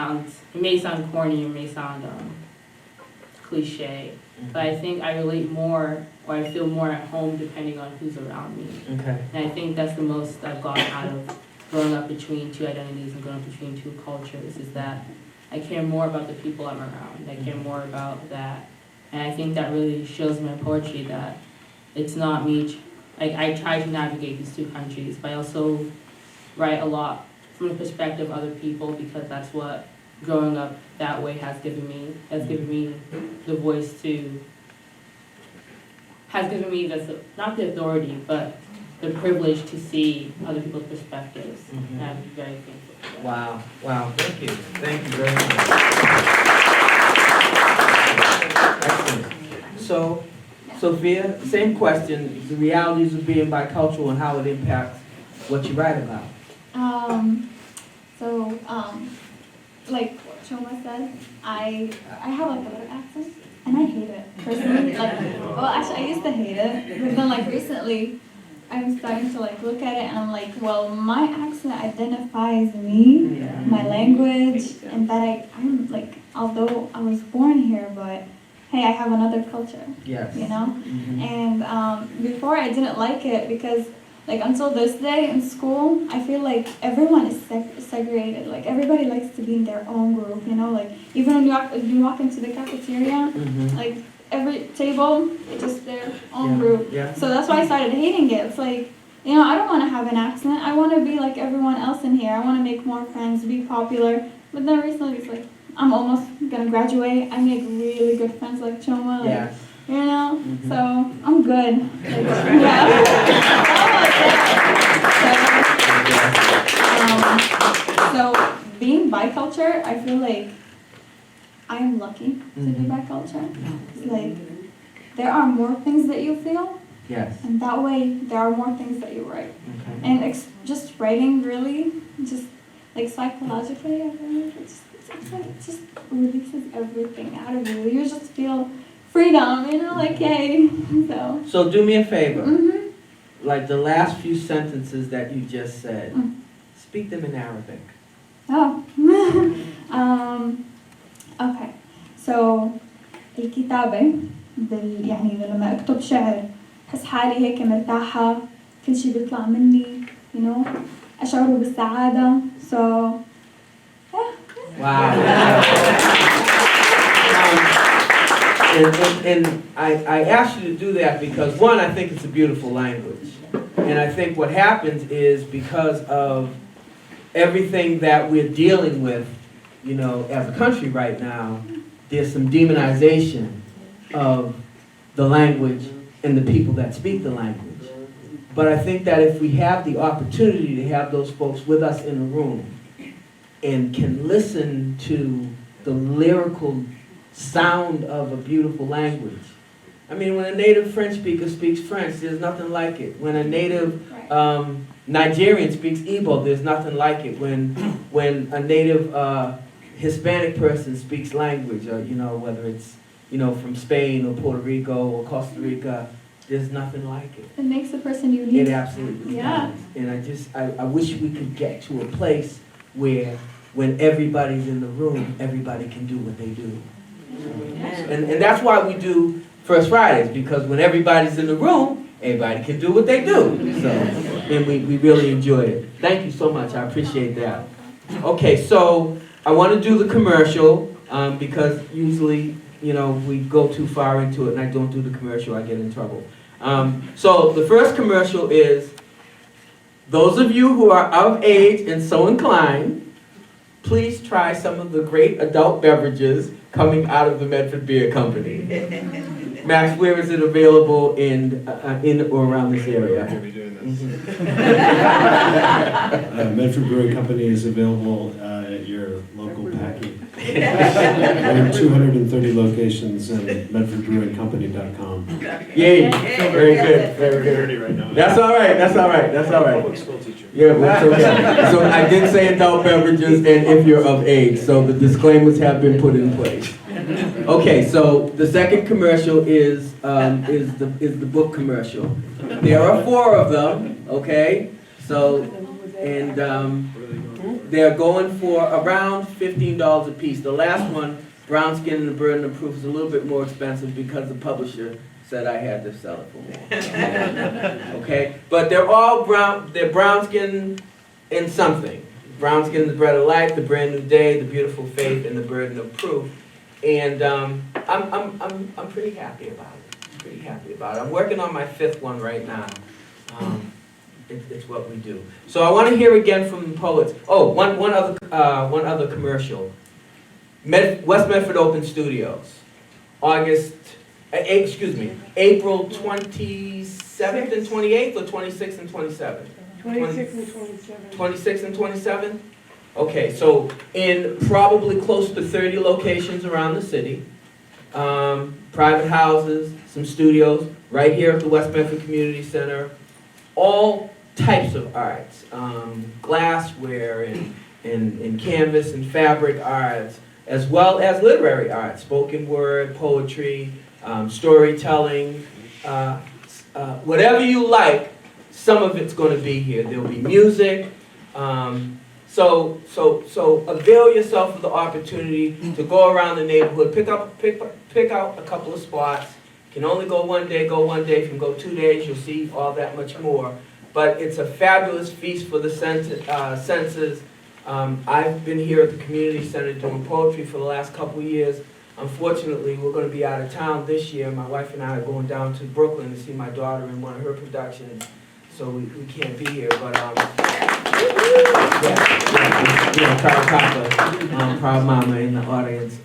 may sound corny, it may sound cliche, but I think I relate more, or I feel more at home depending on who's around me. And I think that's the most I've gotten out of growing up between two identities and growing up between two cultures, is that I care more about the people I'm around. I care more about that. And I think that really shows in my poetry that it's not me, I try to navigate these two countries, but I also write a lot from the perspective of other people, because that's what growing up that way has given me the voice to, has given me not the authority, but the privilege to see other people's perspectives. And I'm very thankful for that. Wow, thank you. Thank you very much. Excellent. So, Sophia, same question, the realities of being bicultural and how it impacts what you write about. Like what Choma said, I have like a little accent, and I hate it personally. I used to hate it, but then like recently, I'm starting to like look at it, and I'm like, well, my accent identifies me, my language, and that I'm like, although I was born here, but hey, I have another culture. Yes. And before I didn't like it because. Like, until this day in school, I feel like everyone is segregated. Like, everybody likes to be in their own group, Like, even when you walk into the cafeteria, like, every table, it's just their own group. So that's why I started hating it. It's like, I don't want to have an accent. I want to be like everyone else in here. I want to make more friends, be popular. But then recently, it's like, I'm almost going to graduate. I make really good friends like Choma. Like, so I'm good. So being bicultural, I feel like I am lucky to be bicultural. Like, there are more things that you feel, and that way there are more things that you write. And just writing really, just like psychologically, I feel like it just releases everything out of you. You just feel freedom, like yay. So do me a favor. Like the last few sentences that you just said, speak them in Arabic. Oh. Okay. So الكتابة يعني لما أكتب شعر أحس حالي هيك مرتاحة، كل شيء بيطلع مني، أشعر بالسعادة. So Wow. And I asked you to do that because, one, I think it's a beautiful language. And I think what happens is because of everything that we're dealing with, you know, as a country right now, there's some demonization of the language and the people that speak the language. But I think that if we have the opportunity to have those folks with us in the room and can listen to the lyrical sound of a beautiful language. I mean, when a native French speaker speaks French, there's nothing like it. When a native Nigerian speaks Igbo, there's nothing like it. When a native Hispanic person speaks language, or, you know, whether it's, you know, from Spain or Puerto Rico or Costa Rica, there's nothing like it. It makes the person unique. It absolutely Yeah. does. And I wish we could get to a place where when everybody's in the room, everybody can do what they do. And that's why we do First Fridays, because when everybody's in the room, everybody can do what they do. So, and we really enjoy it. Thank you so much. I appreciate that. Okay, so I want to do the commercial because usually, you know, we go too far into it and I don't do the commercial, I get in trouble. So the first commercial is, those of you who are of age and so inclined, please try some of the great adult beverages coming out of the Medford Beer Company. Max, where is it available in or around this area? We're going to be doing this. Medford Brewing Company is available at your local packing. We're in 230 locations at medfordbrewingcompany.com. Yay, very good, very good. Dirty right now. That's all right, that's all right, that's all right. Public school teacher. Yeah, well, it's okay. So I did say adult beverages and if you're of age, so the disclaimers have been put in place. Okay, so the second commercial is the book commercial. There are 4 of them, okay? So, and they're going for around $15 a piece. The last one, Brown Skin and the Burden of Proof, is a little bit more expensive because the publisher said I had to sell it for more. Okay, but they're all brown skin in something. Brown Skin, the Bread of Life, the Brand New Day, the Beautiful Faith, and the Burden of Proof. And I'm pretty happy about it. Pretty happy about it. I'm working on my 5th one right now. It's what we do. So I want to hear again from the poets. Oh, one other commercial. West Medford Open Studios, April 27th and 28th, or 26th and 27th? 26 and 27. 26 and 27? Okay, so in probably close to 30 locations around the city, private houses, some studios, right here at the West Medford Community Center, all types of arts, glassware and canvas and fabric arts, as well as literary arts, spoken word, poetry, storytelling, whatever you like, some of it's going to be here. There'll be music. So avail yourself of the opportunity to go around the neighborhood, pick out a couple of spots. You can only go one day, go one day. If you can go 2 days, you'll see all that much more. But it's a fabulous feast for the senses. I've been here at the community center doing poetry for the last couple of years. Unfortunately, we're going to be out of town this year. My wife and I are going down to Brooklyn to see my daughter in one of her productions. So we can't be here, but proud papa, proud mama in the audience.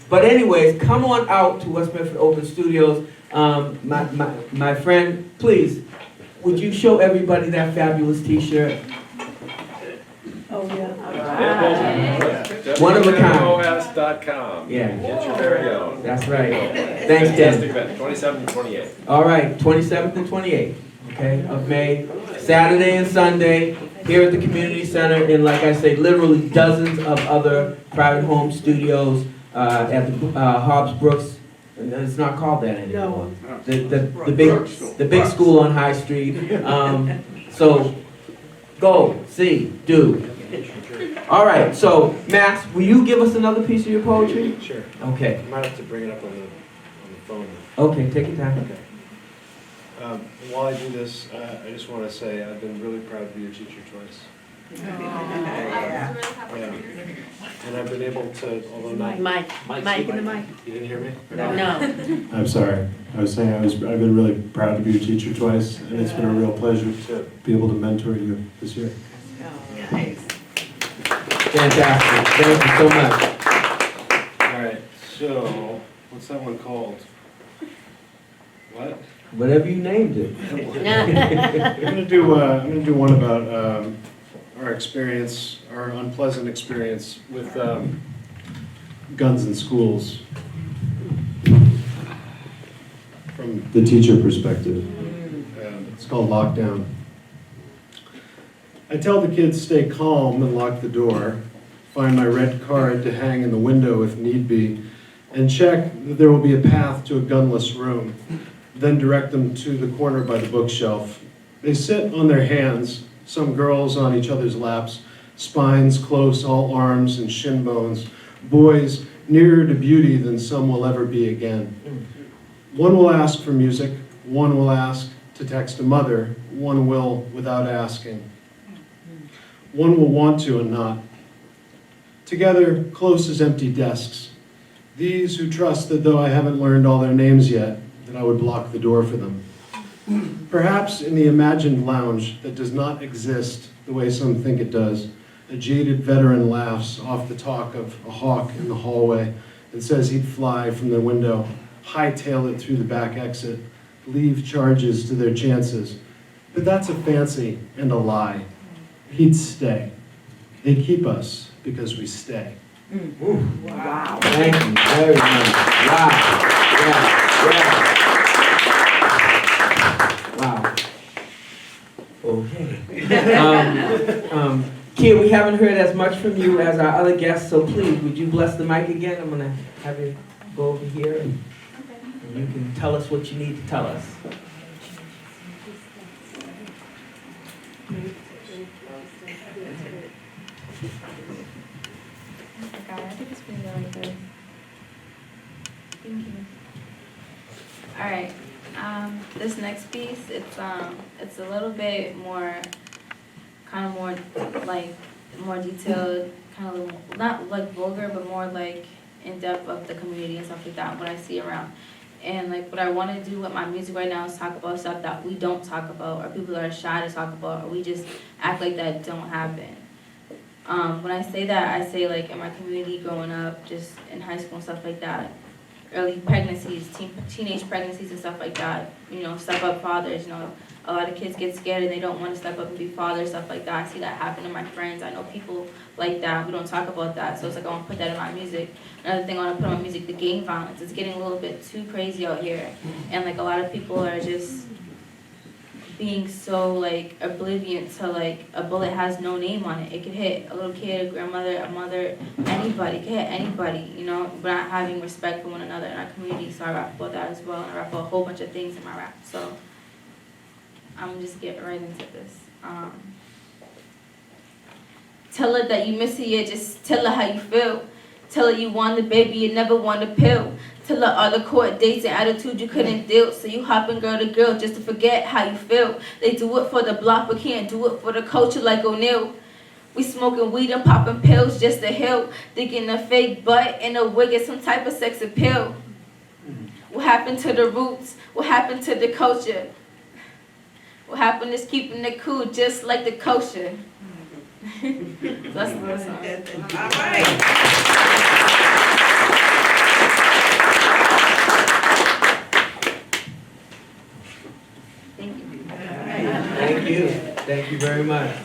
But anyways, come on out to West Medford Open Studios. My friend, please, would you show everybody that fabulous T-shirt? Oh, yeah. One of a kind. WMOS.com. Yeah. Get your very own. That's right. Thanks, Fantastic Ted. event, 27th and 28th. All right, 27th and 28th, okay, of May, Saturday and Sunday, here at the community center, and like I say, literally dozens of other private home studios at the Hobbs Brooks. And it's not called that anymore. No. The big school on High Street. So go, see, do. All right, so Max, will you give us another piece of your poetry? Sure. Okay. I might have to bring it up on the phone. Okay, take your time. Okay. While I do this, I just want to say I've been really proud to be your teacher twice. Yeah. And I've been able to, although not, Mike, Mike in the mic. you didn't hear me? No. I'm sorry. I was saying I've been really proud to be your teacher twice, and it's been a real pleasure to be able to mentor you this year. Nice. Fantastic. Thank you so much. All right, so what's that one called? What? Whatever you named it. I'm gonna do one about our experience, our unpleasant experience with guns in schools from the teacher perspective. It's called lockdown. I tell the kids stay calm and lock the door, find my red card to hang in the window if need be, and check that there will be a path to a gunless room, then direct them to the corner by the bookshelf. They sit on their hands, some girls on each other's laps, spines close, all arms and shin bones, boys nearer to beauty than some will ever be again. One will ask for music, one will ask to text a mother, one will without asking. One will want to and not. Together, close as empty desks. These who trust that though I haven't learned all their names yet, that I would block the door for them. Perhaps in the imagined lounge that does not exist the way some think it does, a jaded veteran laughs off the talk of a hawk in the hallway and says he'd fly from the window, hightail it through the back exit, leave charges to their chances. But that's a fancy and a lie. He'd stay. They keep us because we stay. Wow. Thank you very much. Wow. Yeah. Wow. Okay. Kid, we haven't heard as much from you as our other guests, so please, would you bless the mic again? I'm gonna have you go over here and you can tell us what you need to tell us. I think it's pretty really good. Thank you. All right. This next piece, it's a little bit more, kind of more like more detailed, kind of not like vulgar, but more like in depth of the community and stuff like that. What I see around, and like what I want to do with my music right now is talk about stuff that we don't talk about, or people that are shy to talk about, or we just act like that don't happen. When I say that, I say like in my community growing up, just in high school and stuff like that, early pregnancies, teenage pregnancies and stuff like that, you know, step up fathers, you know, a lot of kids get scared and they don't want to step up and be fathers, stuff like that. I see that happen to my friends. I know people like that. We don't talk about that, so it's like I want to put that in my music. Another thing I want to put in my music, the gang violence. It's getting a little bit too crazy out here, and like a lot of people are just being so like oblivious to like a bullet has no name on it. It could hit a little kid, a grandmother, a mother, anybody. It could hit anybody, you know. We're not having respect for one another in our community, so I rap about that as well. And I rap about a whole bunch of things in my rap. So I'm just getting right into this. Tell her that you miss her, yeah, just tell her how you feel. Tell her you want the baby, you never want a pill. Tell her all the court dates and attitude you couldn't deal. So you hopping girl to girl just to forget how you feel. They do it for the block but can't do it for the culture like O'Neal. We smoking weed and popping pills just to heal. Thinking a fake butt and a wig is some type of sex appeal. What happened to the roots? What happened to the culture? What happened is keeping it cool just like the kosher. So that's a little song. All right. Thank you. Thank you. Thank you very much.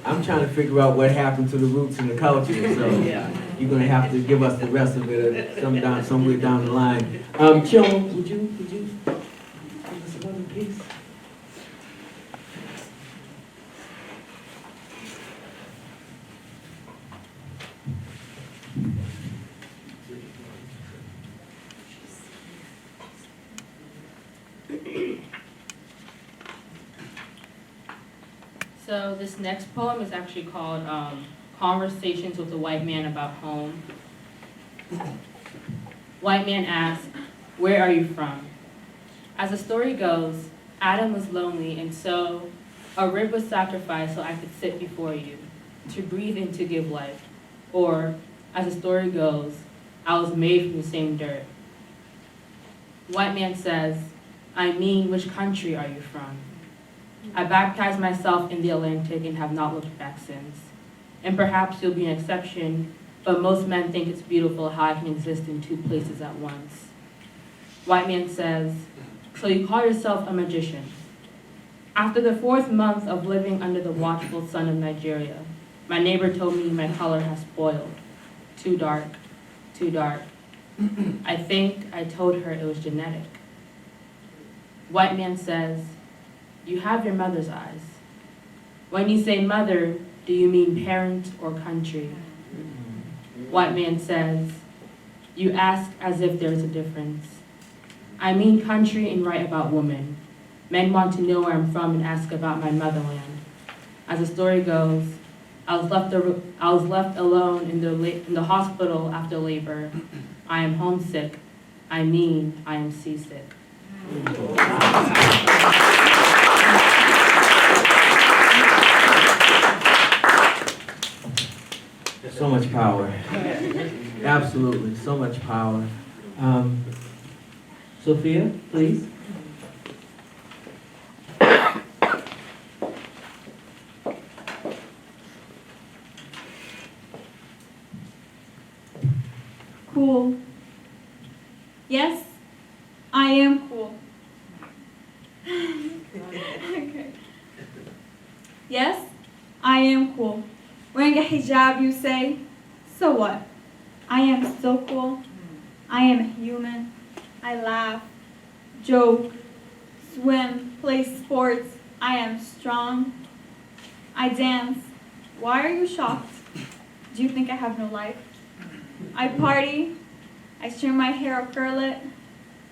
I'm trying to figure out what happened to the roots and the culture, so you're gonna have to give us the rest of it somewhere down the line. Chilma, would you give us another piece? So this next poem is actually called Conversations with a White Man About Home. White man asks, "Where are you from?" As the story goes, Adam was lonely, and so a rib was sacrificed so I could sit before you, to breathe and to give life. Or, as the story goes, I was made from the same dirt. White man says, I mean, which country are you from? I baptized myself in the Atlantic and have not looked back since. And perhaps you'll be an exception, but most men think it's beautiful how I can exist in two places at once. White man says, so you call yourself a magician. After the 4th month of living under the watchful sun of Nigeria, my neighbor told me my color has spoiled. Too dark, too dark. I think I told her it was genetic. White man says, you have your mother's eyes. When you say mother, do you mean parent or country? White man says, you ask as if there's a difference. I mean country and write about woman. Men want to know where I'm from and ask about my motherland. As the story goes, I was left alone in the hospital after labor. I am homesick. I mean, I am seasick. So much power. Absolutely, so much power. Sophia, please. Cool. Yes, I am cool. Okay. Yes, I am cool. Wearing a hijab, you say, so what? I am still cool. I am human. I laugh, joke, swim, play sports. I am strong. I dance. Why are you shocked? Do you think I have no life? I party. I straighten my hair or curl it.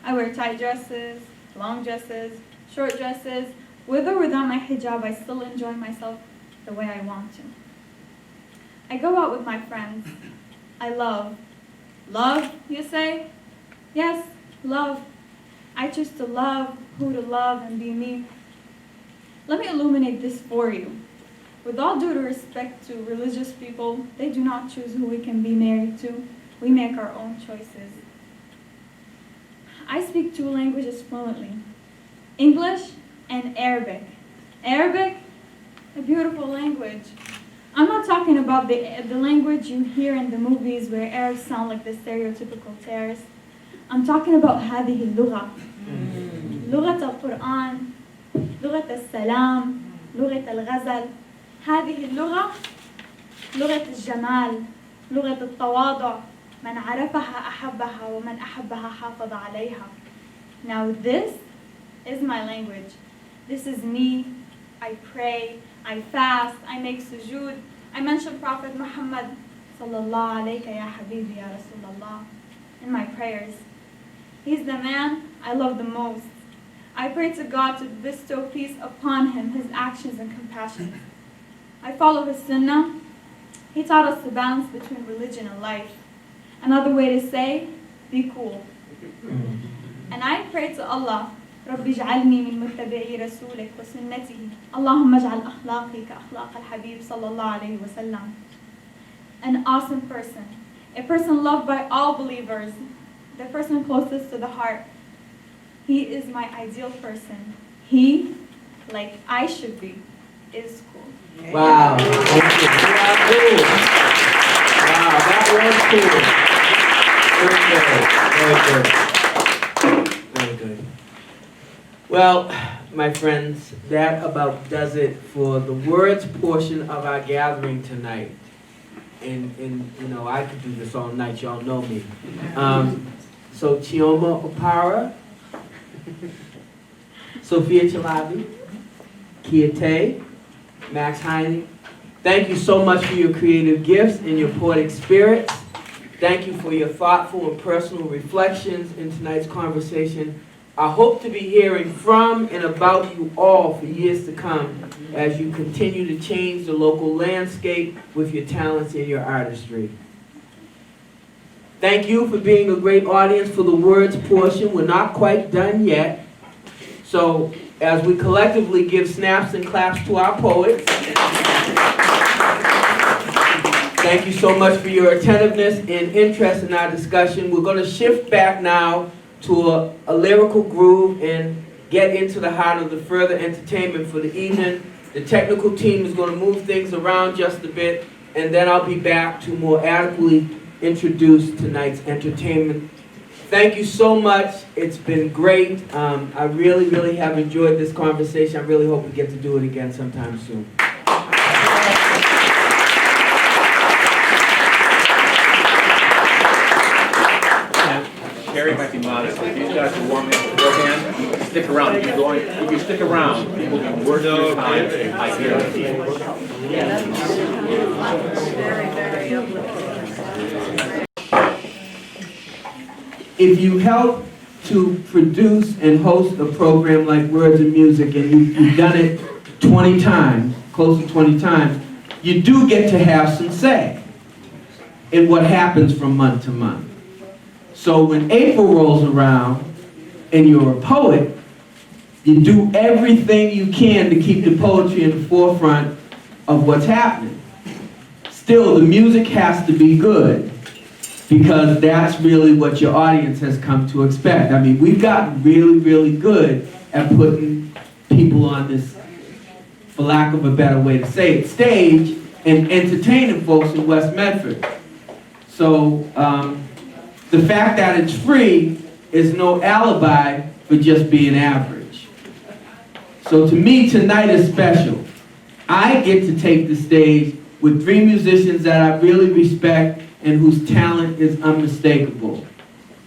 I wear tight dresses, long dresses, short dresses. With or without my hijab, I still enjoy myself the way I want to. I go out with my friends. I love. Love, you say? Yes, love. I choose to love, who to love, and be me. Let me illuminate this for you. With all due respect to religious people, they do not choose who we can be married to. We make our own choices. I speak 2 languages fluently, English and Arabic. Arabic, a beautiful language. I'm not talking about the language you hear in the movies where Arabs sound like the stereotypical terrorists. I'm talking about هذه اللغة. لغة القرآن، لغة السلام، لغة الغزل. هذه اللغة لغة الجمال، لغة التواضع. من عرفها أحبها ومن أحبها حافظ عليها. Now this is my language. This is me. I pray, I fast, I make sujood. I mention Prophet Muhammad sallallahu alayka ya habibi ya Rasulullah in my prayers. He's the man I love the most. I pray to God to bestow peace upon him, his actions and compassion. I follow his sunnah. He taught us to balance between religion and life. Another way to say, be cool. And I pray to Allah, رب اجعلني من متبعي رسولك وسنته. اللهم اجعل أخلاقي كأخلاق الحبيب صلى الله عليه وسلم. An awesome person. A person loved by all believers. The person closest to the heart. He is my ideal person. He, like I should be, is cool. Wow. Thank you. Wow, that was cool. Very good. Very good. Very good. Well, my friends, that about does it for the words portion of our gathering tonight. And you know, I could do this all night. Y'all know me. So Chioma Opara, Sophia Chalabi, Kiate, Max Heine, thank you so much for your creative gifts and your poetic spirits. Thank you for your thoughtful and personal reflections in tonight's conversation. I hope to be hearing from and about you all for years to come as you continue to change the local landscape with your talents and your artistry. Thank you for being a great audience for the words portion. We're not quite done yet. So as we collectively give snaps and claps to our poets, Thank you so much for your attentiveness and interest in our discussion. We're going to shift back now to a lyrical groove and get into the heart of the further entertainment for the evening. The technical team is going to move things around just a bit, and then I'll be back to more adequately introduce tonight's entertainment. Thank you so much. It's been great. I really, really have enjoyed this conversation. I really hope we get to do it again sometime soon. Carrie might be modest. If you guys are warming up beforehand, stick around. If you stick around, people can work your time. I hear it. Very, very uplifting. If you help to produce and host a program like Words and Music, and you've done it 20 times, close to 20 times, you do get to have some say in what happens from month to month. So when April rolls around and you're a poet, you do everything you can to keep the poetry in the forefront of what's happening. Still, the music has to be good, because that's really what your audience has come to expect. I mean, we've gotten really, really good at putting people on this, for lack of a better way to say it, stage and entertaining folks in West Medford. So the fact that it's free is no alibi for just being average. So to me, tonight is special. I get to take the stage with three musicians that I really respect and whose talent is unmistakable.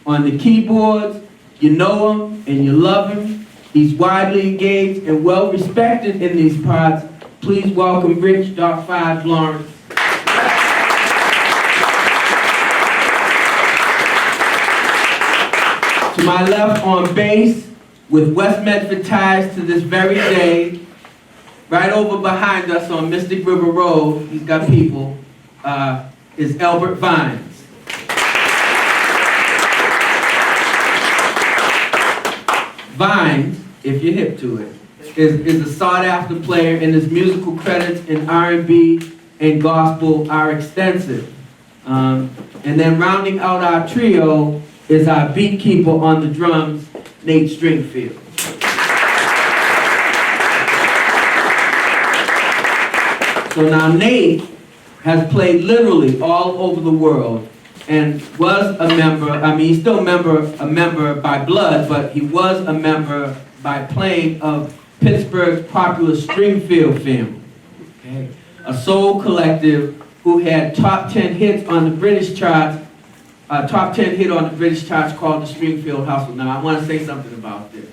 On the keyboards, you know him and you love him. He's widely engaged and well respected in these parts. Please welcome Rich Dark 5 Lawrence. To my left on bass, with West Medford ties to this very day, right over behind us on Mystic River Road, he's got people, is Albert Vines. Vines, if you're hip to it, is a sought-after player, and his musical credits in R&B and gospel are extensive. And then rounding out our trio is our beat keeper on the drums, Nate Stringfield. So now Nate has played literally all over the world and was a member, I mean, he's still a member by blood, but he was a member by playing of Pittsburgh's popular Stringfield family, okay? A soul collective who had top 10 hits on the British charts, top 10 hit on the British charts called the Stringfield Hustle. Now I want to say something about this.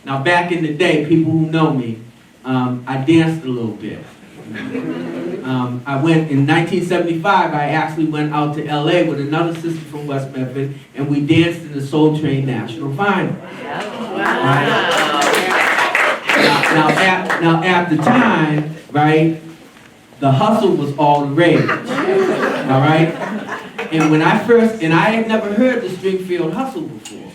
Now back in the day, people who know me, I danced a little bit. I went, in 1975, I actually went out to LA with another sister from West Medford, and we danced in the Soul Train National Final. Right? Now at the time, right, the hustle was all the rage, all right? And when I had never heard the Stringfield Hustle before.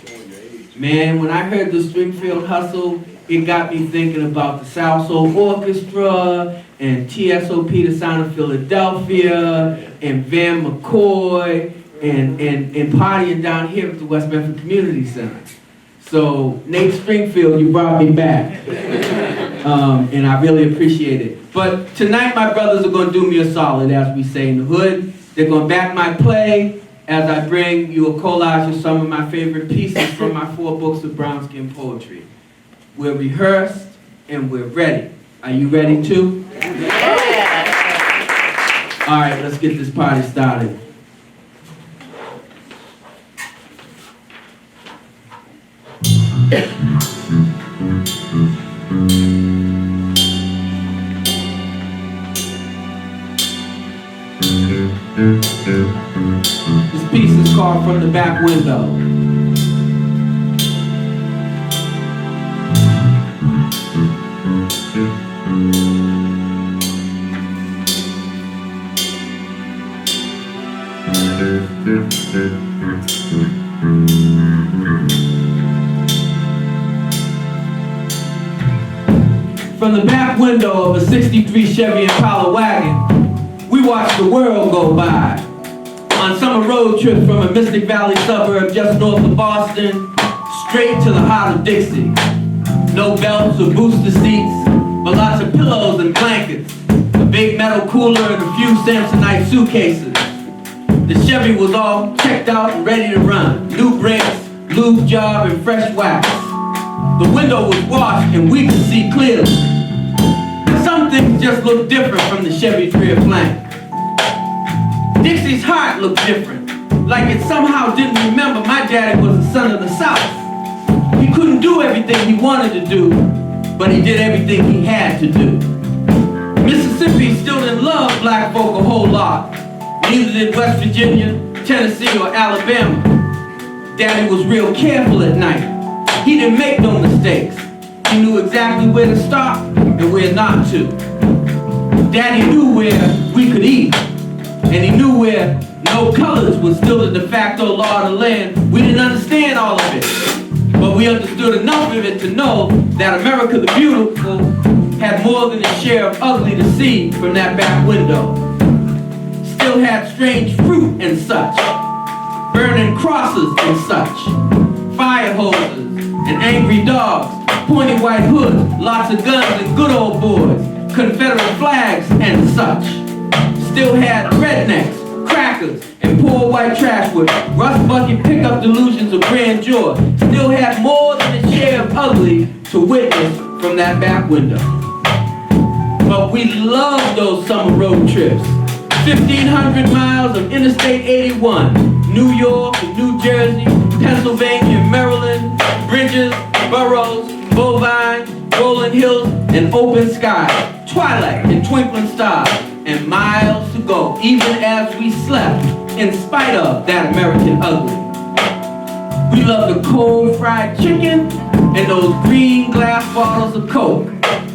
Man, when I heard the Stringfield Hustle, it got me thinking about the South Soul Orchestra, and TSOP, the Sound of Philadelphia, and Van McCoy, and partying down here at the West Medford Community Center. So, Nate Stringfield, you brought me back. And I really appreciate it. But tonight, my brothers are going to do me a solid, as we say in the hood. They're going to back my play as I bring you a collage of some of my favorite pieces from my 4 books of brown skin poetry. We're rehearsed and we're ready. Are you ready too? Yeah. All right, let's get this party started. This piece is called From the Back Window. From the back window of a '63 Chevy Impala wagon, we watched the world go by. On summer road trips from a Mystic Valley suburb just north of Boston, straight to the heart of Dixie. No belts or booster seats, but lots of pillows and blankets, a big metal cooler and a few Samsonite suitcases. The Chevy was all checked out and ready to run. New brakes, lube job, and fresh wax. The window was washed and we could see clearly. Some things just looked different from the Chevy's rear flank. Dixie's heart looked different, like it somehow didn't remember my daddy was the son of the South. He couldn't do everything he wanted to do, but he did everything he had to do. Mississippi still didn't love black folk a whole lot. Neither did West Virginia, Tennessee, or Alabama. Daddy was real careful at night. He didn't make no mistakes. He knew exactly where to stop and where not to. Daddy knew where we could eat, and he knew where no colors was still the de facto law of the land. We didn't understand all of it, but we understood enough of it to know that America the Beautiful had more than a share of ugly to see from that back window. Still had strange fruit and such, burning crosses and such, fire hoses and angry dogs, pointy white hoods, lots of guns and good old boys, Confederate flags and such. Still had rednecks, crackers, and poor white trash with rust bucket pickup delusions of grandeur. Still had more than a share of ugly to witness from that back window. But we loved those summer road trips. 1,500 miles of Interstate 81, New York and New Jersey, Pennsylvania and Maryland, bridges, boroughs, bovine, rolling hills, and open sky, twilight and twinkling stars, and miles to go, even as we slept, in spite of that American ugly. We loved the cold fried chicken and those green glass bottles of Coke,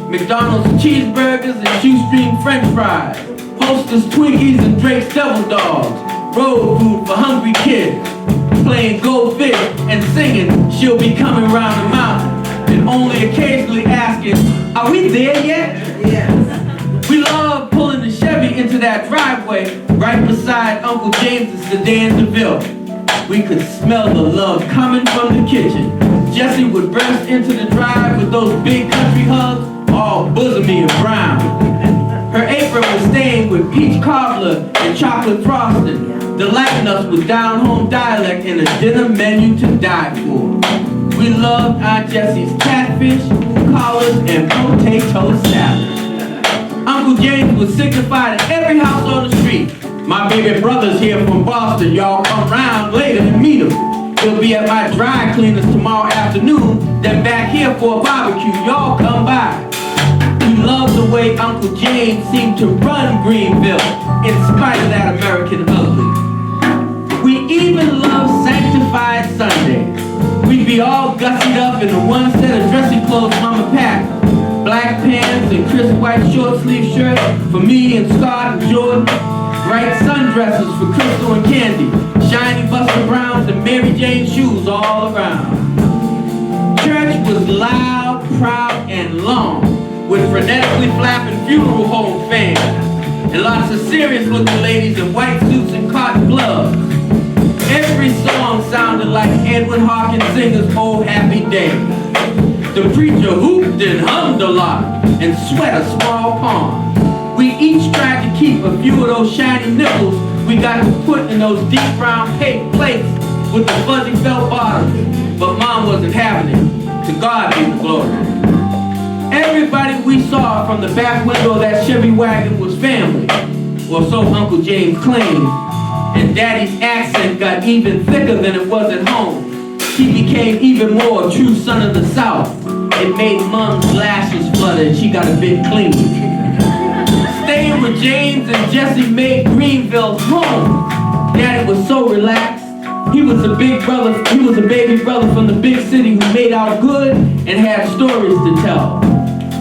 McDonald's cheeseburgers and shoestring French fries, Hostess Twinkies and Drake's Devil Dogs, road food for hungry kids, playing Go Fish and singing She'll Be Coming Round the Mountain, and only occasionally asking, are we there yet? Yes. We loved pulling the Chevy into that driveway right beside Uncle James's sedan DeVille. We could smell the love coming from the kitchen. Jessie would burst into the drive with those big country hugs, all bosomy and brown. Her apron was stained with peach cobbler and chocolate frosting, delighting us with down-home dialect and a dinner menu to die for. We loved Aunt Jessie's catfish, collard, and potato salad. Uncle James would signify to every house on the street, my baby brother's here from Boston, y'all come round later and meet him. He'll be at my dry cleaners tomorrow afternoon, then back here for a barbecue, y'all come by. We loved the way Uncle James seemed to run Greenville, in spite of that American ugly. We even loved sanctified Sundays. We'd be all gussied up in the one set of dressing clothes Mama packed. Black pants and crisp white short sleeve shirts for me and Scott and Jordan. Bright sundresses for Crystal and Candy. Shiny Buster Browns and Mary Jane shoes all around. Church was loud, proud, and long, with frenetically flapping funeral home fans, and lots of serious looking ladies in white suits and cotton gloves. Every song sounded like Edwin Hawkins Singer's Old Happy Day. The preacher hooped and hummed a lot and sweat a small palm. We each tried to keep a few of those shiny nipples we got to put in those deep brown paper plates with the fuzzy felt bottoms, but Mom wasn't having it. To God be the glory. Everybody we saw from the back window of that Chevy wagon was family, or so Uncle James claimed, and Daddy's accent got even thicker than it was at home. He became even more a true son of the South. It made Mom's lashes flutter and she got a bit clean. Staying with James and Jessie made Greenville home. Daddy was so relaxed. He was a big brother, he was a baby brother from the big city who made out good and had stories to tell.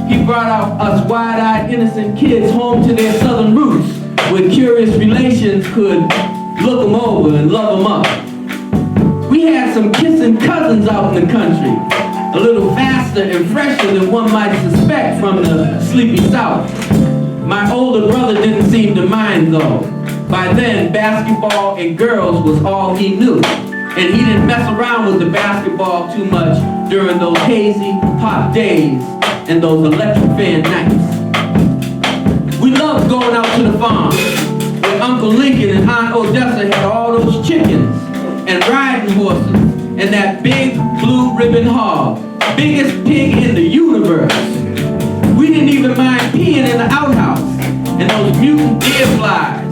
He brought out us wide-eyed innocent kids home to their southern roots, where curious relations could look them over and love them up. We had some kissing cousins out in the country, a little faster and fresher than one might suspect from the sleepy South. My older brother didn't seem to mind though. By then, basketball and girls was all he knew. And he didn't mess around with the basketball too much during those hazy, hot days and those electrifying nights. We loved going out to the farm where Uncle Lincoln and Aunt Odessa had all those chickens and riding horses and that big blue ribbon hog, biggest pig in the universe. We didn't even mind peeing in the outhouse and those mutant deer flies.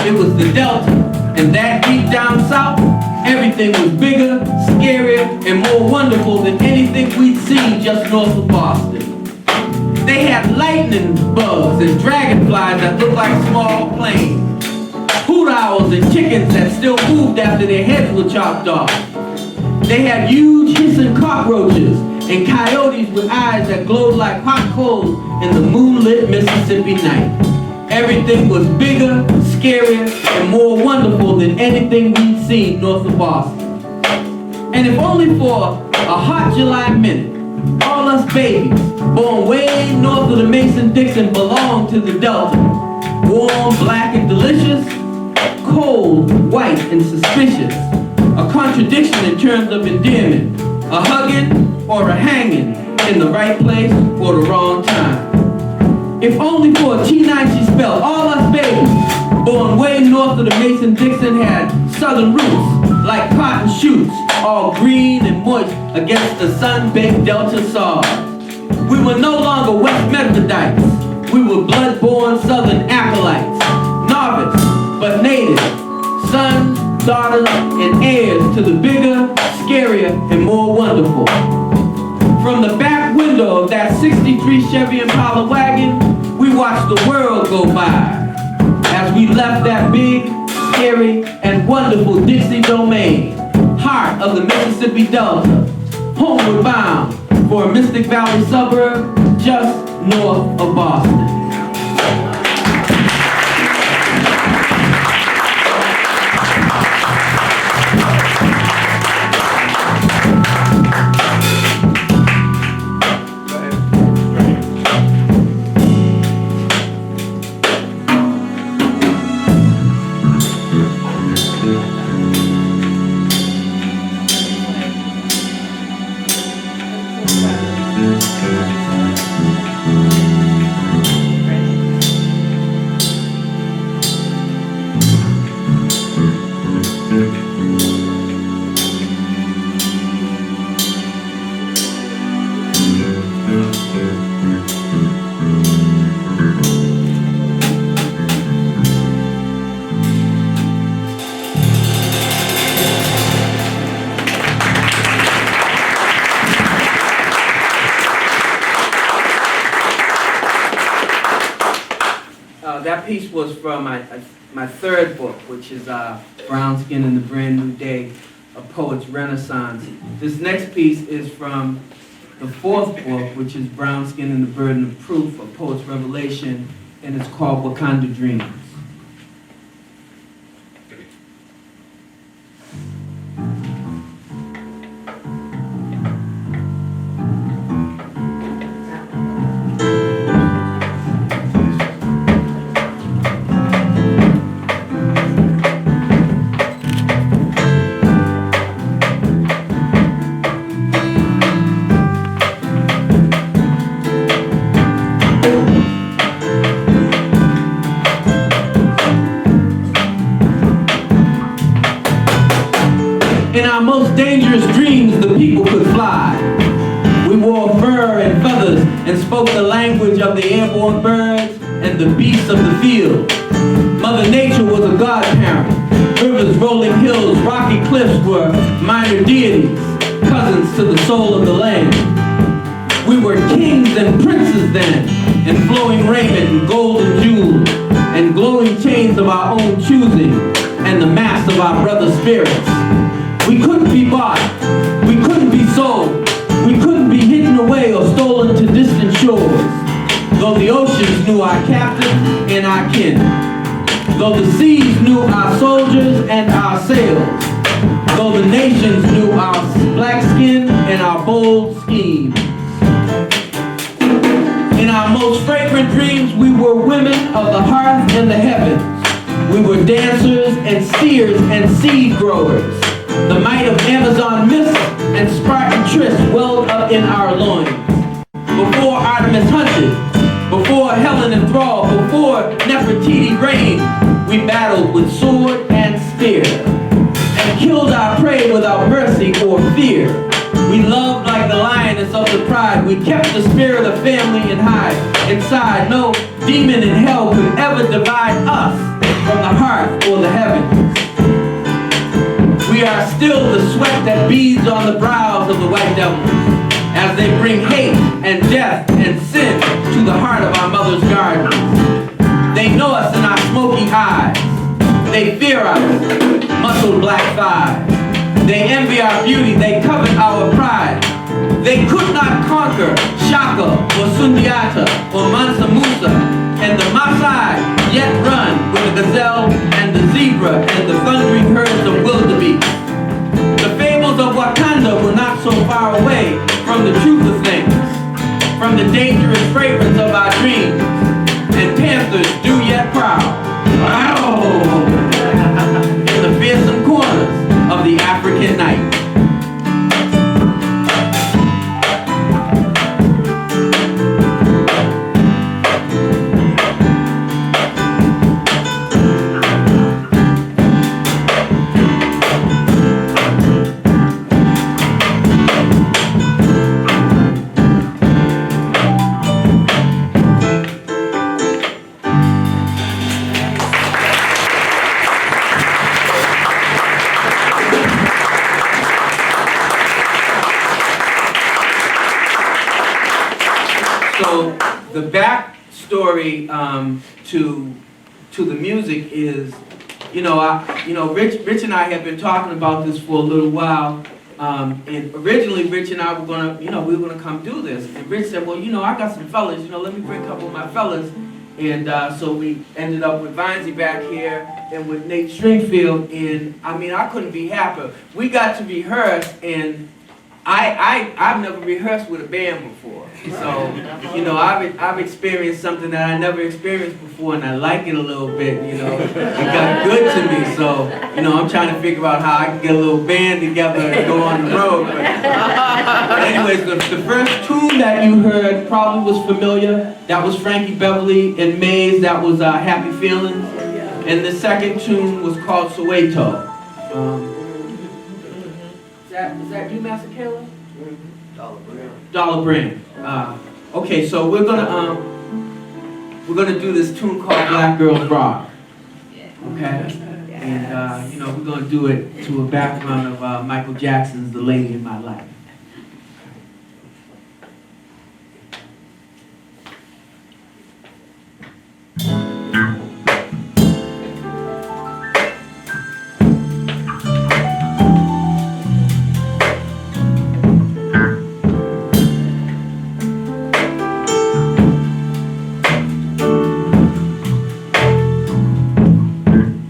It was the Delta, and that deep down south, everything was bigger, scarier, and more wonderful than anything we'd seen just north of Boston. They had lightning bugs and dragonflies that looked like small planes, hoot owls and chickens that still moved after their heads were chopped off. They had huge hissing cockroaches and coyotes with eyes that glowed like hot coals in the moonlit Mississippi night. Everything was bigger, scarier, and more wonderful than anything we'd seen north of Boston. And if only for a hot July minute, all us babies, born way north of the Mason-Dixon, belonged to the Delta. Warm, black, and delicious, cold, white, and suspicious. A contradiction in terms of endearment. A hugging or a hanging in the right place or the wrong time. If only for a T90 spell, all us babies, born way north of the Mason-Dixon, had southern roots, like cotton shoots, all green and moist against the sun-baked Delta sod. We were no longer West Methodites. We were blood-born southern acolytes, novice but native, sons, daughters, and heirs to the bigger, scarier, and more wonderful. From the back window of that 63 Chevy Impala wagon, we watched the world go by as we left that big, scary, and wonderful Dixie domain, heart of the Mississippi Delta, homeward bound for a Mystic Valley suburb just north of Boston. That piece was from my third book, which is Brown Skin in the Brand New Day, A Poet's Renaissance. This next piece is from the fourth book, which is Brown Skin and the Burden of Proof, A Poet's Revelation, and it's called Wakanda Dreams. In our most dangerous dreams, the people could fly. We wore fur and feathers and spoke the language of the airborne birds and the beasts of the field. Mother Nature was a godparent. Rivers, rolling hills, rocky cliffs were minor deities, cousins to the soul of the land. We were kings and princes then, in flowing raiment and golden jewels, and glowing chains of our own choosing, and the mass of our brother spirits. We couldn't be bought, we couldn't be sold, we couldn't be hidden away or stolen to distant shores. Though the oceans knew our captains and our kin, though the seas knew our soldiers and our sails, though the nations knew our black skin and our bold schemes. In our most fragrant dreams, we were women in the heavens. We were dancers and seers and seed growers. The might of Amazon mist and Spartan tryst welled up in our loins. Before Artemis hunted, before Helen enthralled, before Nefertiti reigned, we battled with sword and spear and killed our prey without mercy or fear. We loved like the lioness of the pride. We kept the spirit of family inside. No demon in hell could ever divide us from the heart or the heavens. We are still the sweat that beads on the brows of the white devils as they bring hate and death and sin to the heart of our mother's gardens. They know us in our smoky eyes. They fear us, muscled black thighs. They envy our beauty, they covet our pride. They could not conquer Shaka or Sundiata or Mansa Musa, and the Maasai yet run with the gazelle and the zebra and the thundering herds of wildebeest. The fables of Wakanda were not so far away from the truth of things, from the dangerous fragrance of our dreams, and panthers do yet prowl. Wow! In the fearsome corners of the African night. So the backstory to the music is, Rich and I have been talking about this for a little while. And originally, Rich and I were gonna, we were gonna come do this. And Rich said, well, I got some fellas, let me bring a couple of my fellas. And so we ended up with Vinesy back here and with Nate Stringfield. And I couldn't be happier. We got to rehearse, and I've never rehearsed with a band before. So, I've experienced something that I never experienced before, and I like it a little bit, It got good to me, so, I'm trying to figure out how I can get a little band together and go on the road. But anyways, the first tune that you heard probably was familiar. That was Frankie Beverly and Mays. That was Happy Feelings. And the second tune was called Soweto. Is that you, Master Kayla? Dollar Brand. Okay, so we're gonna do this tune called Black Girls Rock. Okay? And we're gonna do it to a background of Michael Jackson's The Lady in My Life.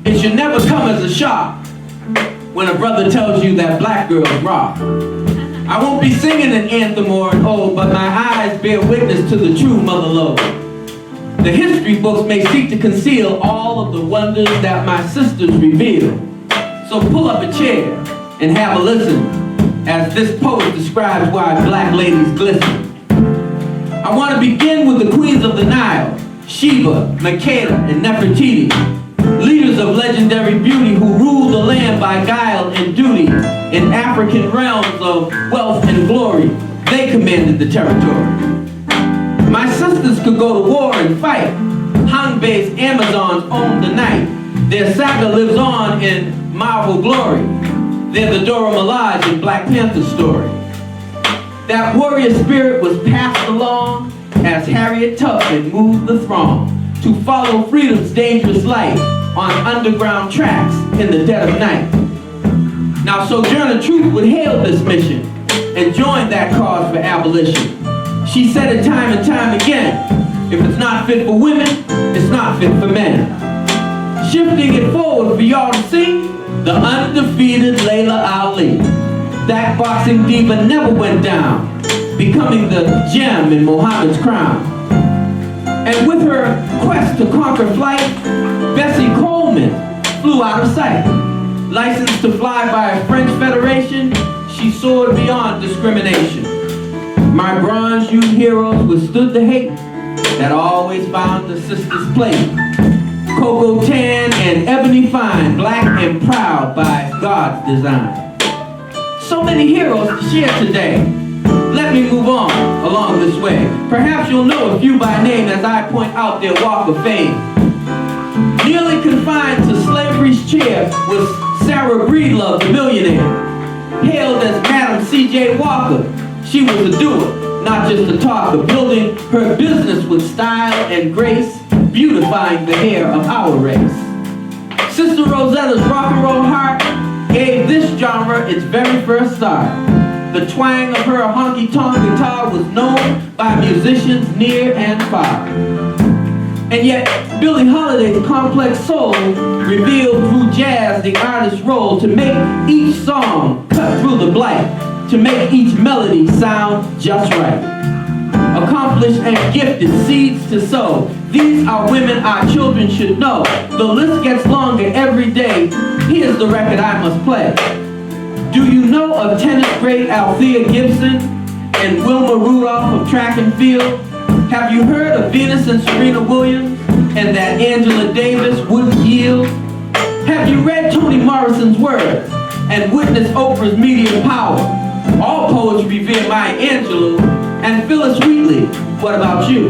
It should never come as a shock when a brother tells you that black girls rock. I won't be singing an anthem or an ode, but my eyes bear witness to the true mother lode. The history books may seek to conceal all of the wonders that my sisters reveal. So pull up a chair and have a listen as this poet describes why black ladies glisten. I want to begin with the queens of the Nile, Sheba, Makeda, and Nefertiti, leaders of legendary beauty who ruled the land by guile and duty. In African realms of wealth and glory, they commanded the territory. My sisters could go to war and fight. Han-based Amazons owned the night. Their saga lives on in Marvel glory. They're the Dora Milaje in Black Panther story. That warrior spirit was passed along as Harriet Tubman moved the throng to follow freedom's dangerous light on underground tracks in the dead of night. Now Sojourner Truth would hail this mission and join that cause for abolition. She said it time and time again, if it's not fit for women, it's not fit for men. Shifting it forward for y'all to see, the undefeated Layla Ali. That boxing diva never went down, becoming the gem in Muhammad's crown. And with her quest to conquer flight, Bessie Coleman flew out of sight. Licensed to fly by a French federation, she soared beyond discrimination. My bronze youth heroes withstood the hate that always found the sisters' plate. Cocoa tan and ebony fine, black and proud by God's design. So many heroes to share today. Let me move on along this way. Perhaps you'll know a few by name as I point out their walk of fame. Nearly confined to slavery's chair was Sarah Breedlove, the millionaire. Hailed as Madam C.J. Walker, she was a doer, not just a talker, building her business with style and grace, beautifying the hair of our race. Sister Rosetta's rock and roll heart gave this genre its very first start. The twang of her honky-tonk guitar was known by musicians near and far. And yet, Billie Holiday's complex soul revealed through jazz the artist's role to make each song cut through the blight, to make each melody sound just right. Accomplished and gifted, seeds to sow. These are women our children should know. The list gets longer every day. Here's the record I must play. Do you know of tennis great Althea Gibson and Wilma Rudolph of track and field? Have you heard of Venus and Serena Williams and that Angela Davis wouldn't yield? Have you read Toni Morrison's words and witnessed Oprah's media power? All poets revere Maya Angelou and Phyllis Wheatley. What about you?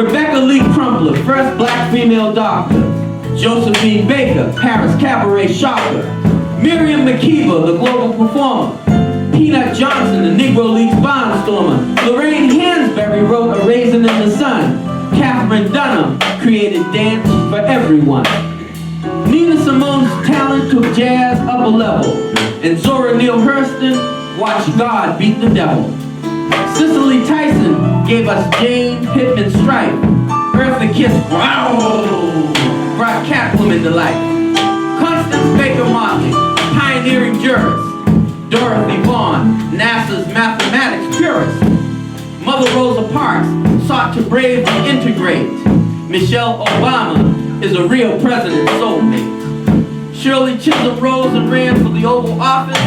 Rebecca Lee Crumpler, first black female doctor. Josephine Baker, Paris cabaret shocker. Miriam Makeba, the global performer. Peanut Johnson, the Negro League's barnstormer. Lorraine Hansberry wrote A Raisin in the Sun. Catherine Dunham created dance for everyone. Nina Simone's talent took jazz up a level. And Zora Neale Hurston watched God beat the devil. Cicely Tyson gave us Jane Pittman Stripe. Eartha Kitt, growl, brought Catwoman to life. Constance Baker Motley, pioneering jurist. Dorothy Vaughan, NASA's mathematics purist. Mother Rosa Parks sought to bravely integrate. Michelle Obama is a real president's soulmate. Shirley Chisholm rose and ran for the Oval Office,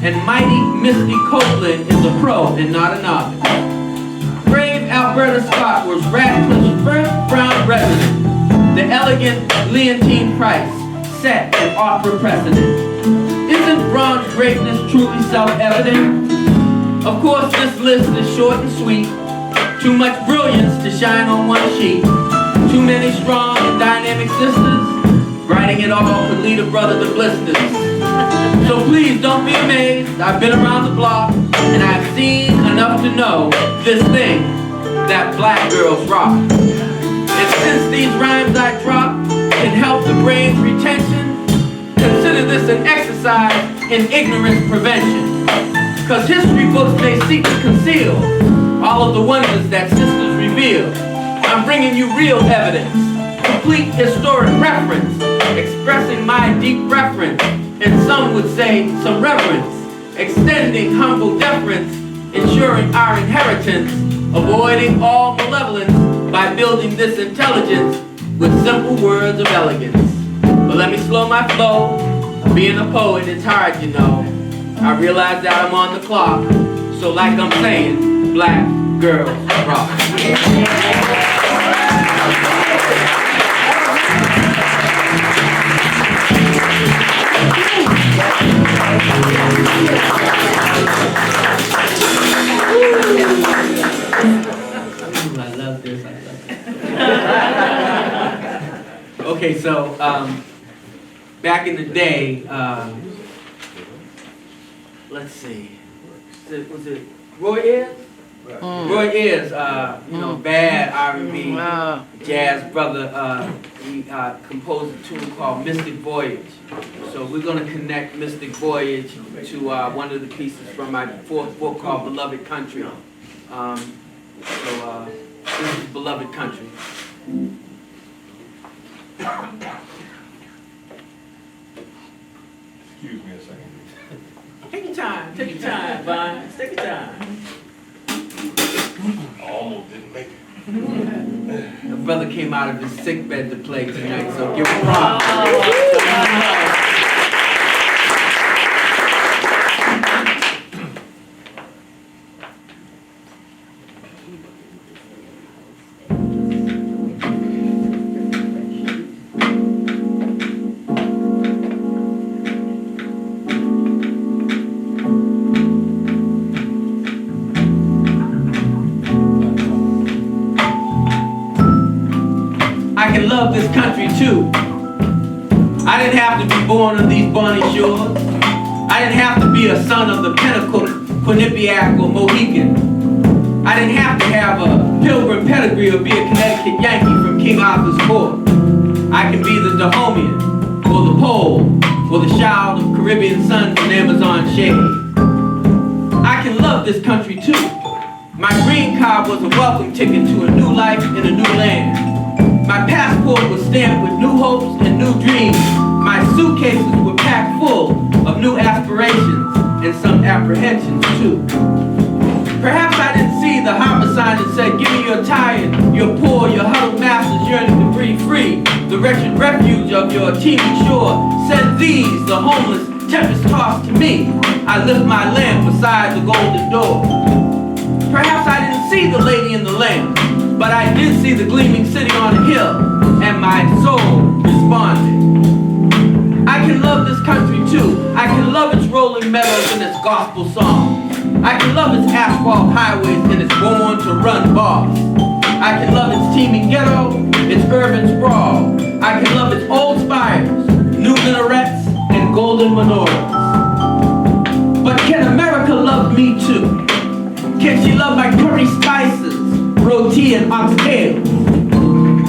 and mighty Misty Copeland is a pro and not a novice. Brave Alberta Scott was Radcliffe's first brown resident. The elegant Leontine Price set an opera precedent. Isn't bronze greatness truly self-evident? Of course, this list is short and sweet. Too much brilliance to shine on one sheet. Too many strong and dynamic sisters. Writing it all could lead a brother to blisters. So please don't be amazed. I've been around the block and I've seen enough to know this thing that black girls rock. And since these rhymes I drop can help the brain's retention, consider this an exercise in ignorance prevention. Cause history books may seek to conceal all of the wonders that sisters reveal. I'm bringing you real evidence, complete historic reference, expressing my deep reference, and some would say some reverence, extending humble deference, ensuring our inheritance, avoiding all malevolence by building this intelligence with simple words of elegance. But let me slow my flow. Being a poet, it's hard, you know. I realize that I'm on the clock, so like I'm saying, black girls rock. I love this, Okay, so back in the day, let's see, was it Roy Ayers? Roy Ayers, bad R&B jazz brother, he composed a tune called Mystic Voyage. So we're going to connect Mystic Voyage to one of the pieces from my fourth book called Beloved Country. This is Beloved Country. Excuse me a second. Take your time, Vine. Take your time. I almost didn't make it. The brother came out of his sick bed to play tonight, so give him props. I can love this country too. I didn't have to be born on these bonny shores. I didn't have to be a son of the Pentecost, Quinnipiac, or Mohican. I didn't have to have a Pilgrim pedigree or be a Connecticut Yankee from King Arthur's court. I can be the Dahomian, or the Pole, or the child of Caribbean suns and Amazon shade. I can love this country too. My green card was a welcome ticket to a new life in a new land. My passport was stamped with new hopes and new dreams. My suitcases were packed full of new aspirations and some apprehensions too. Perhaps I didn't see the harbor sign that said, give me your tired, your poor, your huddled masses yearning to breathe free. The wretched refuge of your teeming shore. Send these, the homeless, tempest-tossed to me. I lift my lamp beside the golden door. Perhaps I didn't see the lady in the lamp, but I did see the gleaming city on a hill, and my soul responded. I can love this country too. I can love its rolling meadows and its gospel songs. I can love its asphalt highways and its born to run bars. I can love its teeming ghetto, its urban sprawl. I can love its old spires, new minarets, and golden menorahs. But can America love me too? Can she love my curry spices, roti and oxtails?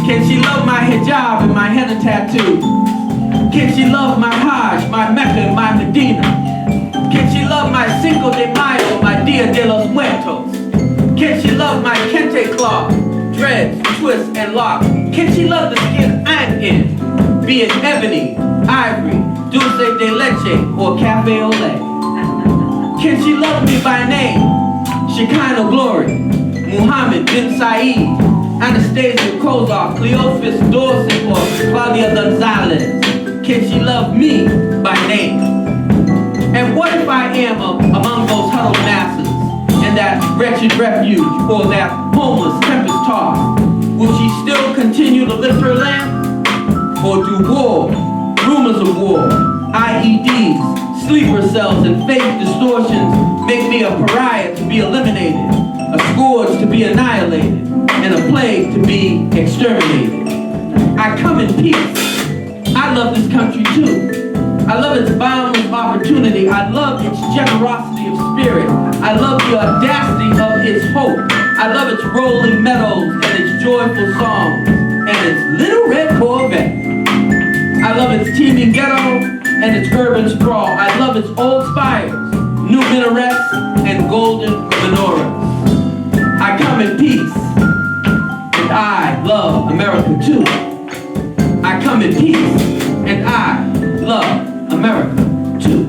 Can she love my hijab and my henna tattoo? Can she love my Hajj, my Mecca and my Medina? Can she love my Cinco de Mayo, my Dia de los Muertos? Can she love my kente cloth, dreads, twists, and locks? Can she love the skin I'm in, be it ebony, ivory, dulce de leche, or cafe au lait? Can she love me by name, Shekinah Glory, Muhammad bin Saeed, Anastasia Kozak, Cleophas Dorset, or Claudia Gonzalez? Can she love me by name? And what if I am among those huddled masses, in that wretched refuge, or that homeless tempest-tossed? Will she still continue to lift her lamp? Or do war, rumors of war, IEDs, sleeper cells, and fake distortions make me a pariah to be eliminated, a scourge to be annihilated, and a plague to be exterminated? I come in peace. I love this country too. I love its boundless opportunity. I love its generosity of spirit. I love the audacity of its hope. I love its rolling meadows and its joyful songs and its little red Corvette. I love its teeming ghetto and its urban sprawl. I love its old spires, new minarets, and golden menorahs. I come in peace, and I love America too. I come in peace, and I love America too.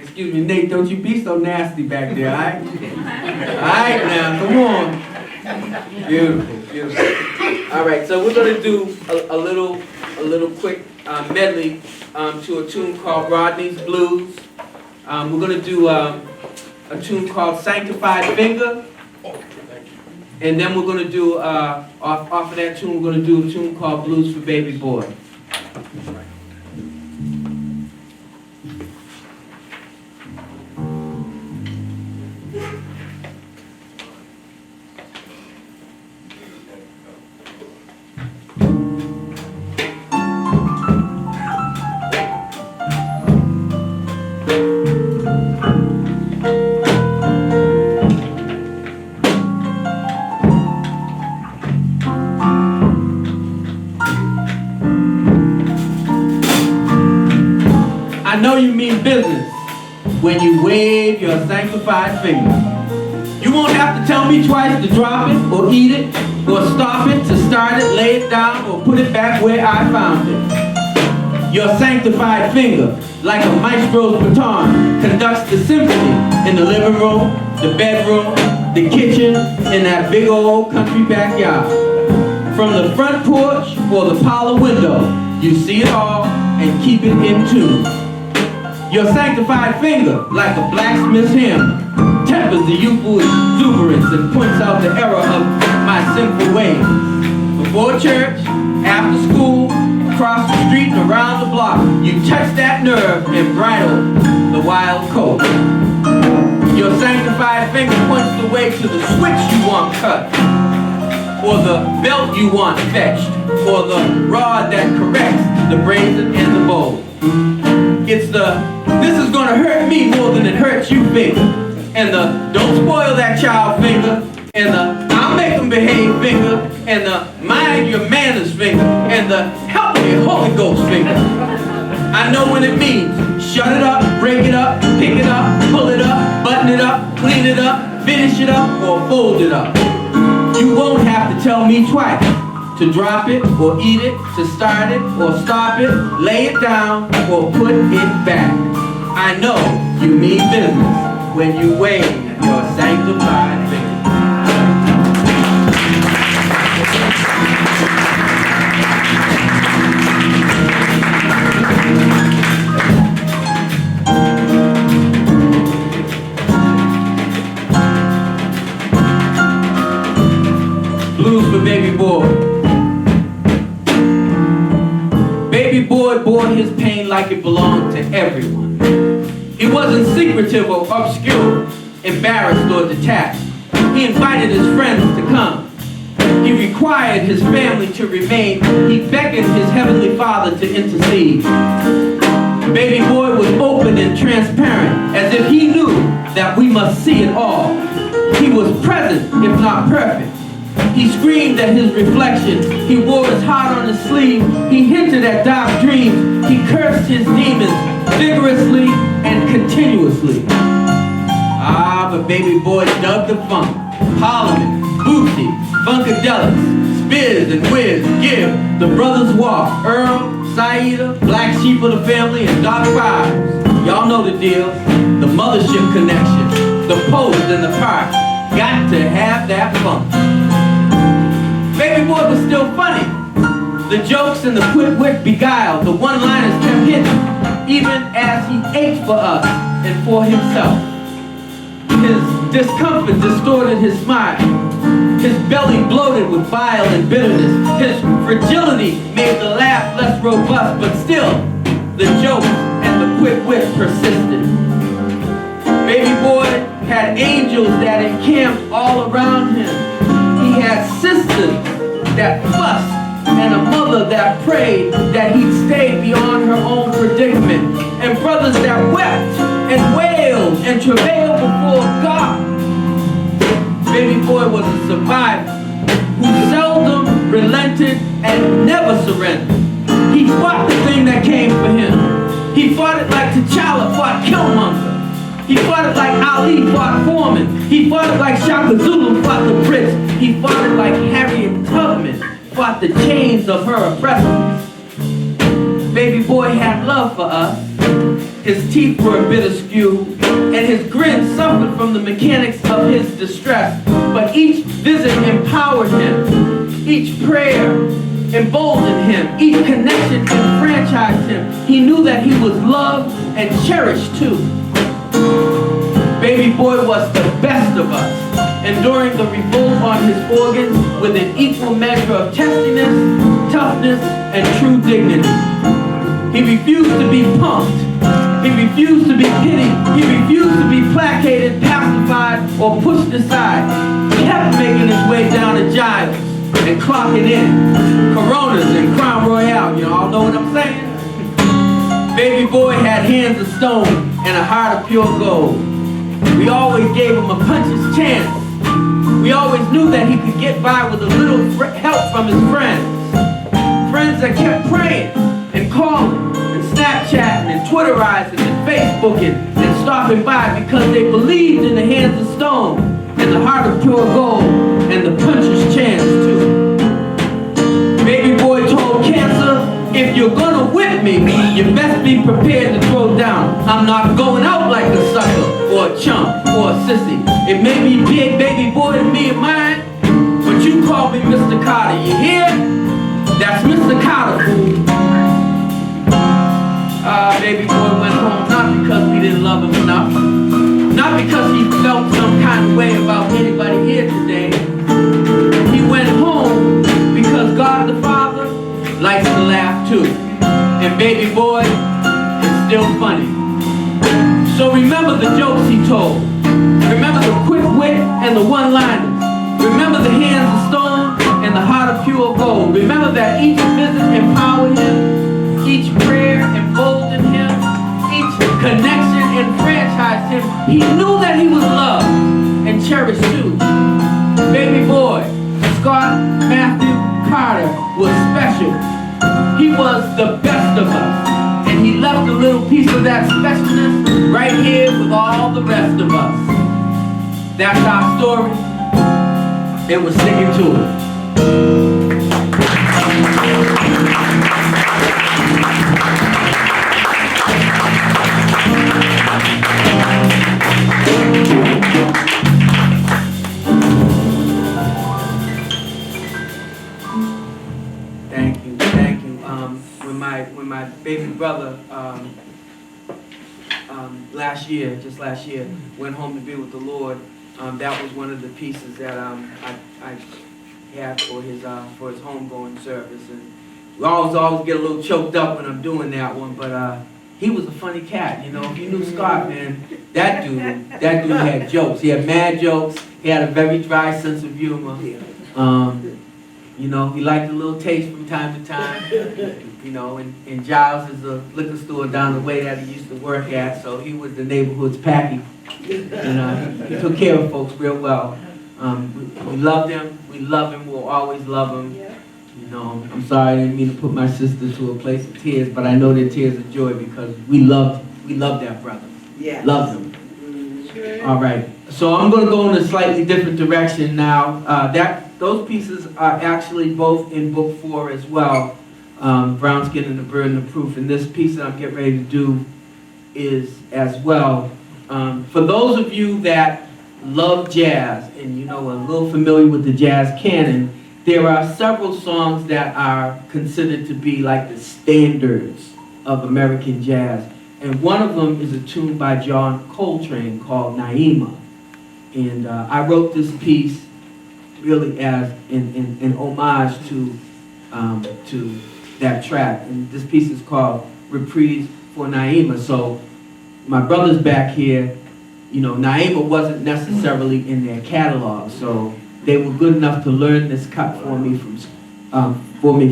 Excuse me, Nate, don't you be so nasty back there, all right? All right now, come on. Beautiful, beautiful. All right, so we're gonna do a little quick medley to a tune called Rodney's Blues. We're gonna do a tune called Sanctified Finger. And then we're gonna do, off of that tune, we're gonna do a tune called Blues for Baby Boy. mean business when you wave your sanctified finger. You won't have to tell me twice to drop it, or eat it, or stop it, to start it, lay it down, or put it back where I found it. Your sanctified finger, like a maestro's baton, conducts the symphony in the living room, the bedroom, the kitchen, in that big old country backyard. From the front porch or the parlor window, you see it all and keep it in tune. Your sanctified finger, like a blacksmith's hammer, tempers the youthful exuberance and points out the error of my sinful ways. Before church, after school, across the street and around the block, you touch that nerve and bridle the wild colt. Your sanctified finger points the way to the switch you want cut, or the belt you want fetched, or the rod that corrects the brazen and the bold. It's the "this is gonna hurt me more than it hurts you" finger, and the "don't spoil that child" finger, and the "I'll make them behave" finger, and the "mind your manners" finger, and the "help me Holy Ghost" finger. I know what it means. Shut it up, break it up, pick it up, pull it up, button it up, clean it up, finish it up, or fold it up. You won't have to tell me twice to drop it or eat it, to start it or stop it, lay it down or put it back. I know you mean business when you wave your sanctified finger. Blues for Baby Boy. Baby Boy bore his pain like it belonged to everyone. He wasn't secretive or obscure, embarrassed or detached. He invited his friends to come. He required his family to remain. He beckoned his heavenly Father to intercede. Baby Boy was open and transparent, as if he knew that we must see it all. He was present, if not perfect. He screamed at his reflection. He wore his heart on his sleeve. He hinted at dark dreams. He cursed his demons vigorously and continuously. But Baby Boy dug the funk. Parliament, Bootsy, Funkadelics, Spiz and Wiz, Give, the Brothers Walk, Earl, Saida, Black Sheep of the Family, and Doc Fives. Y'all know the deal. The Mothership Connection, the Post and the Park. Got to have that funk. Baby Boy was still funny. The jokes and the quick wit beguiled. The one-liners kept hitting, even as he ached for us and for himself. His discomfort distorted his smile. His belly bloated with bile and bitterness. His fragility made the laugh less robust, but still, the jokes and the quick wit persisted. Baby Boy had angels that encamped all around him. He had sisters that fussed and a mother that prayed that he'd stay beyond her own predicament, and brothers that wept and wailed and travailed before God. Baby Boy was a survivor who seldom relented and never surrendered. He fought the thing that came for him. He fought it like T'Challa fought Killmonger. He fought it like Ali fought Foreman. He fought it like Shaka Zulu fought the Brits. He fought it like Harriet Tubman fought the chains of her oppressors. Baby Boy had love for us. His teeth were a bit askew, and his grin suffered from the mechanics of his distress. But each visit empowered him. Each prayer emboldened him. Each connection enfranchised him. He knew that he was loved and cherished too. Baby Boy was the best of us, enduring the revolt on his organs with an equal measure of testiness, toughness, and true dignity. He refused to be punked. He refused to be pitied. He refused to be placated, pacified, or pushed aside. He kept making his way down to Giles and clocking in. Coronas and Crown Royale, you all know what I'm saying? Baby Boy had hands of stone and a heart of pure gold. We always gave him a puncher's chance. We always knew that he could get by with a little help from his friends. Friends that kept praying and calling and Snapchat Snapchatting and Twitterizing and Facebooking and stopping by because they believed in the hands of stone and the heart of pure gold and the puncher's chance too. Baby boy told cancer, if you're gonna whip me, you best be prepared to throw down. I'm not going out like a sucker or a chump or a sissy. It may be big baby boy to me and mine, but you call me Mr. Carter, you hear? That's Mr. Carter, fool. Baby boy went home not because we didn't love him enough, not because he felt some kind of way about anybody here today. He went home because God the Father likes to laugh too. And baby boy is still funny. So remember the jokes he told. Remember the quick wit and the one-liners. Remember the hands of stone and the heart of pure gold. Remember that each visit empowered him, each prayer emboldened him, each connection enfranchised him. He knew that he was loved and cherished too. Baby boy, Scott Matthew Carter was special. He was the best of us. And he left a little piece of that specialness right here with all the rest of us. That's our story. And we're sticking to it. Thank you. When my baby brother just last year, went home to be with the Lord, that was one of the pieces that I had for his homegoing service, and we always get a little choked up when I'm doing that one, but he was a funny cat, you know. If you knew Scott, man, that dude had jokes. He had mad jokes. He had a very dry sense of humor. You know, he liked a little taste from time to time. You know, and Giles is a liquor store down the way that he used to work at, so he was the neighborhood's packy. And he took care of folks real well. We loved him. We love him. We'll always love him. You know, I'm sorry I didn't mean to put my sister to a place of tears, but I know they're tears of joy because we loved that brother. Yeah. Loved him. All right. So I'm going to go in a slightly different direction now. Those pieces are actually both in book 4 as well. Brown Skin and the Burden of Proof. And this piece that I'm getting ready to do is as well. For those of you that love jazz and you know are a little familiar with the jazz canon, there are several songs that are considered to be like the standards of American jazz. And one of them is a tune by John Coltrane called Naima. And I wrote this piece really as an homage to that track. And this piece is called Reprise for Naima. So my brothers back here, you know, Naima wasn't necessarily in their catalog, so they were good enough to learn this cut for me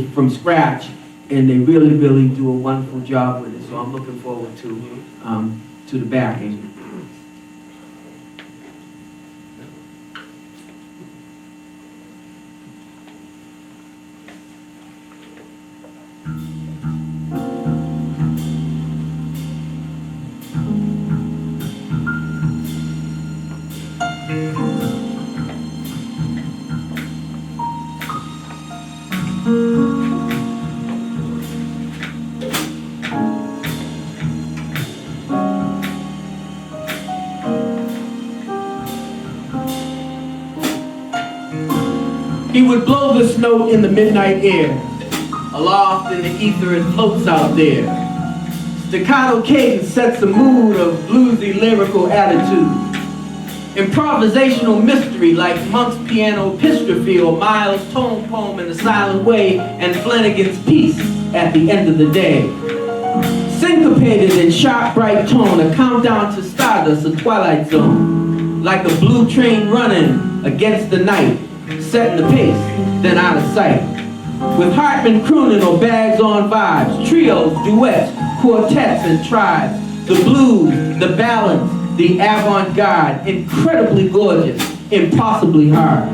from scratch, and they really do a wonderful job with it. So I'm looking forward to the backing. He would blow this note in the midnight air. Aloft in the ether it floats out there. Staccato cadence sets a mood of bluesy lyrical attitude. Improvisational mystery like Monk's piano epistrophe or Miles' tone poem in a silent way and Flanagan's piece at the end of the day. Syncopated in sharp bright tone, a countdown to stardust, a twilight zone. Like a blue train running against the night, setting the pace, then out of sight. With Hartman crooning or bags on vibes, trios, duets, quartets, and tribes. The blues, the ballads, the avant-garde, incredibly gorgeous, impossibly hard.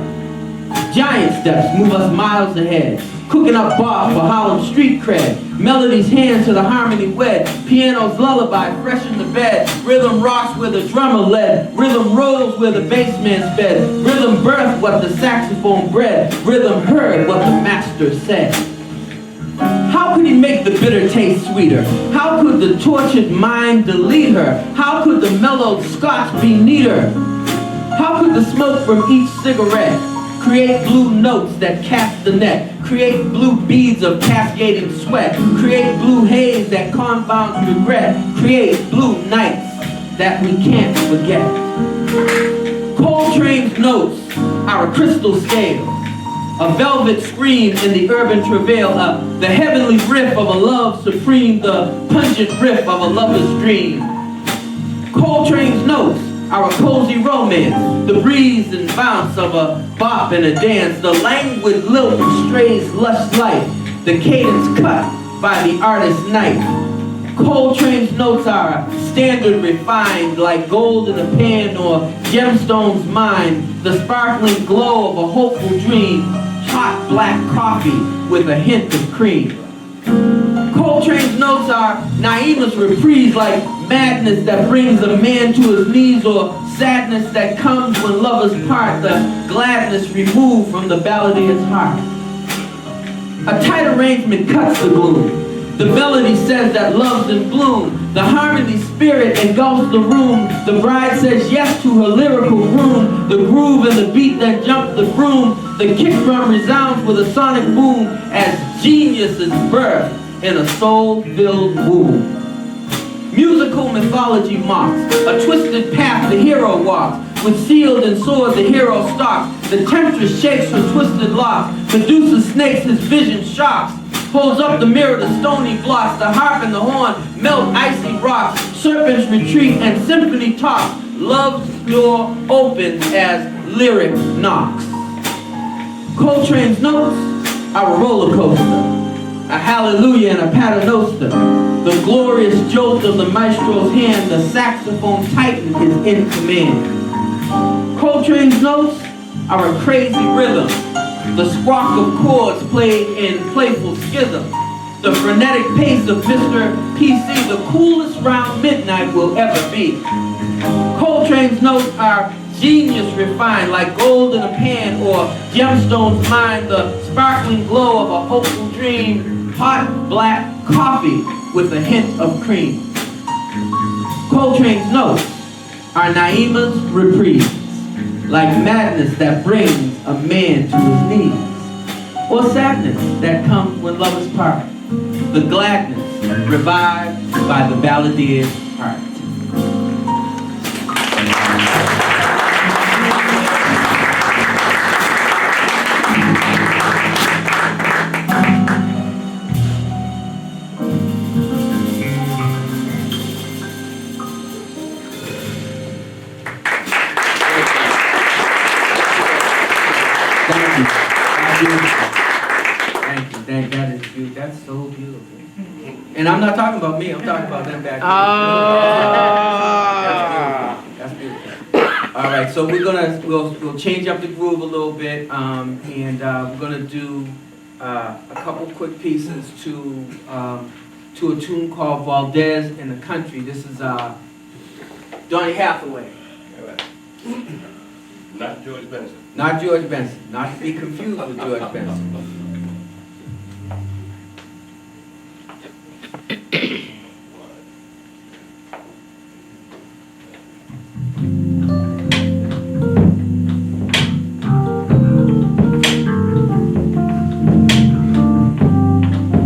Giant steps move us miles ahead. cooking up bar for Harlem street cred. Melodies hand to the harmony wed. Piano's lullaby fresh in the bed. Rhythm rocks where the drummer led. Rhythm rolls where the bass man sped. Rhythm birthed what the saxophone bred. Rhythm heard what the master said. How could he make the bitter taste sweeter? How could the tortured mind delete her? How could the mellowed scotch be neater? How could the smoke from each cigarette create blue notes that cast the net? Create blue beads of cascading sweat? Create blue haze that confounds regret? Create blue nights that we can't forget? Coltrane's notes are a crystal scale, a velvet scream in the urban travail, the heavenly riff of a love supreme, the pungent riff of a lover's dream. Coltrane's notes are a cozy romance, the breeze and bounce of a bop and a dance, the languid lilt of Stray's lush light, the cadence cut by the artist's knife. Coltrane's notes are standard refined like gold in a pan or gemstones mined, the sparkling glow of a hopeful dream, hot black coffee with a hint of cream. Coltrane's notes are Naima's reprise like madness that brings a man to his knees, or sadness that comes when lovers part, the gladness removed from the balladier's heart. A tight arrangement cuts the gloom. The melody says that love's in bloom. The harmony spirit engulfs the room. The bride says yes to her lyrical groom. The groove and the beat that jump the broom. The kick drum resounds with a sonic boom as genius is birthed in a soul-filled womb. Musical mythology mocks a twisted path the hero walks. With shield and sword the hero stalks. The temptress shakes her twisted locks. Medusa snakes his vision shocks. Holds up the mirror to stony blocks. The harp and the horn melt icy rocks. Serpents retreat and symphony talks. Love's door opens as lyric knocks. Coltrane's notes are a roller coaster, a hallelujah and a paternoster. The glorious jolt of the maestro's hand, the saxophone titan is in command. Coltrane's notes are a crazy rhythm, the squawk of chords played in playful schism. The frenetic pace of Mr. PC, the coolest round midnight will ever be. Coltrane's notes are genius refined like gold in a pan or gemstones mined, the sparkling glow of a hopeful dream, hot black coffee with a hint of cream. Coltrane's notes are Naima's reprise, like madness that brings a man to his knees, or sadness that comes when lovers part, the gladness revived by the balladier's heart. Thank you. That is beautiful. That's so beautiful. And I'm not talking about me. I'm talking about them back there. That's beautiful. All right. So we'll change up the groove a little bit, and we're gonna do a couple quick pieces to a tune called Valdez in the Country. This is Donny Hathaway. Not George Benson. Not George Benson. Not to be confused with George Benson.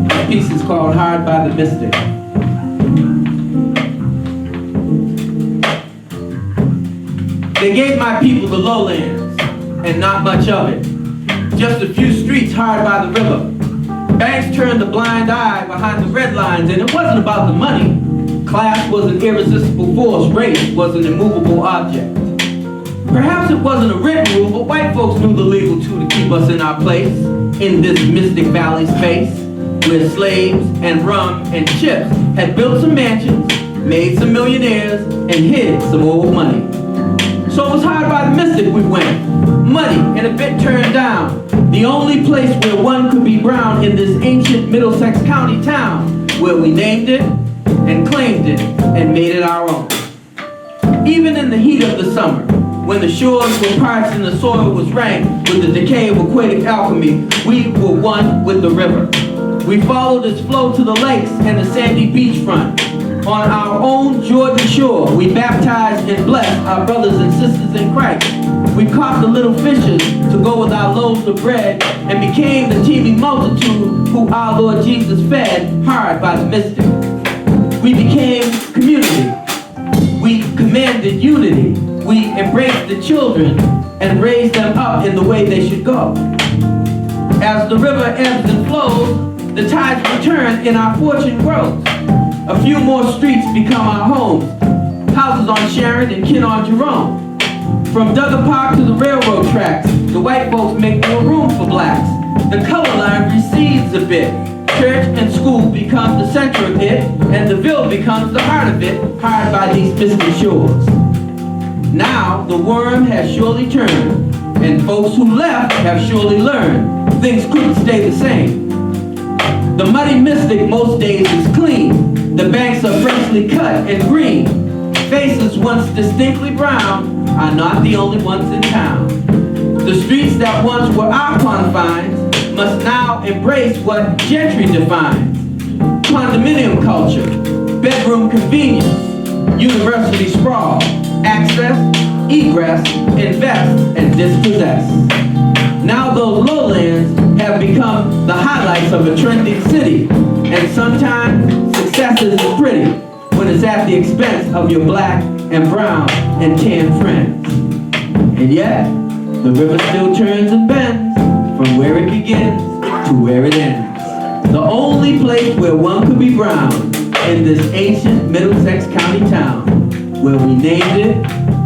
This piece is called Hard by the Mystic. They gave my people the lowlands, and not much of it. Just a few streets hard by the river. Banks turned a blind eye behind the red lines, and it wasn't about the money. Class was an irresistible force, race was an immovable object. Perhaps it wasn't a written rule, but white folks knew the legal tool to keep us in our place, in this Mystic Valley space, where slaves and rum and chips had built some mansions, made some millionaires, and hid some old money. So it was hard by the Mystic mystic we went, muddy and a bit turned down. The only place where one could be brown in this ancient Middlesex County town, where we named it and claimed it and made it our own. Even in the heat of the summer, when the shores were parched and the soil was rank with the decay of aquatic alchemy, we were one with the river. We followed its flow to the lakes and the sandy beachfront. On our own Jordan shore, we baptized and blessed our brothers and sisters in Christ. We caught the little fishes to go with our loaves of bread and became the teeming multitude who our Lord Jesus fed hard by the mystic. We became community. We commanded unity. We embraced the children and raised them up in the way they should go. As the river ebbs and flows, the tides return and our fortune grows. A few more streets become our homes. Houses on Sharon and Kin on Jerome. From Duggar Park to the railroad tracks, the white folks make more room for blacks. The color line recedes a bit. Church and school become the center of it, and the ville becomes the heart of it, hard by these misty shores. Now the worm has surely turned, and folks who left have surely learned things couldn't stay the same. The muddy mystic most days is clean. The banks are freshly cut and green. Faces once distinctly brown are not the only ones in town. The streets that once were our confines must now embrace what gentry defines. Condominium culture, bedroom convenience, university sprawl, access, egress, invest, and dispossess. Now those lowlands have become the highlights of a trending city, and sometimes success isn't pretty when it's at the expense of your black and brown and tan friends. And yet, the river still turns and bends from where it begins to where it ends. The only place where one could be brown in this ancient Middlesex County town, where we named it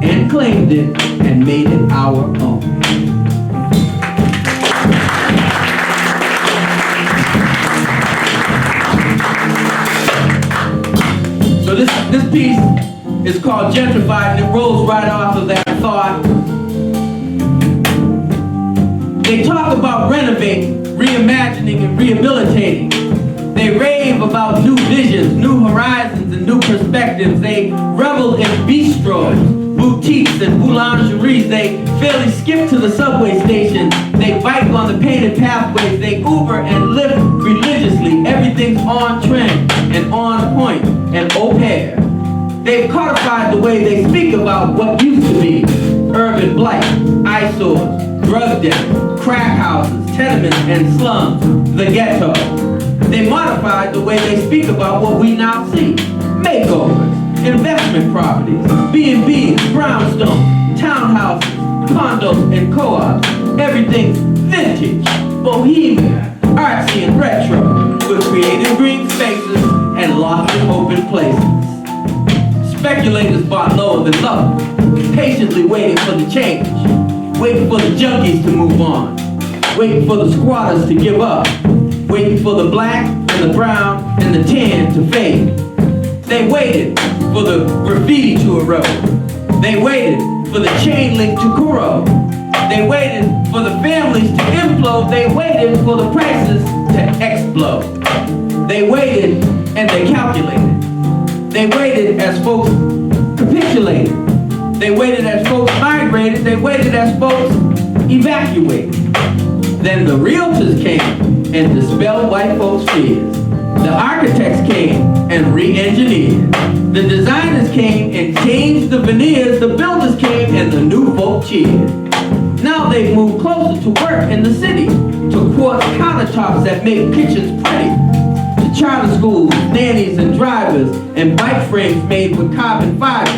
and claimed it and made it our own. So this piece is called Gentrified, and it rolls right off of that thought. They talk about renovating, reimagining, and rehabilitating. They rave about new visions, new horizons, and new perspectives. They revel in bistros, boutiques, and boulangeries. They fairly skip to the subway station. They bike on the painted pathways. They Uber and Lyft religiously. Everything's on trend and on point and au pair. They've codified the way they speak about what used to be urban blight, eyesores, drug debt, crack houses, tenements, and slums, the ghetto. They modified the way they speak about what we now see. Makeovers, investment properties, B&Bs, brownstones, townhouses, condos, and co-ops. Everything's vintage, bohemian, artsy, and retro, with creative green spaces and lofty open places. Speculators bought lower than low, patiently waiting for the change, waiting for the junkies to move on, waiting for the squatters to give up, waiting for the black and the brown and the tan to fade. They waited for the graffiti to erode. They waited for the chain link to corrode. They waited for the families to implode. They waited for the prices to explode. They waited and they calculated. They waited as folks capitulated. They waited as folks migrated. They waited as folks evacuated. Then the realtors came and dispelled white folks' fears. The architects came and re-engineered. The designers came and changed the veneers. The builders came and the new folk cheered. Now they've moved closer to work in the city, to quartz countertops that make kitchens pretty, to charter schools, nannies and drivers, and bike frames made with carbon fiber,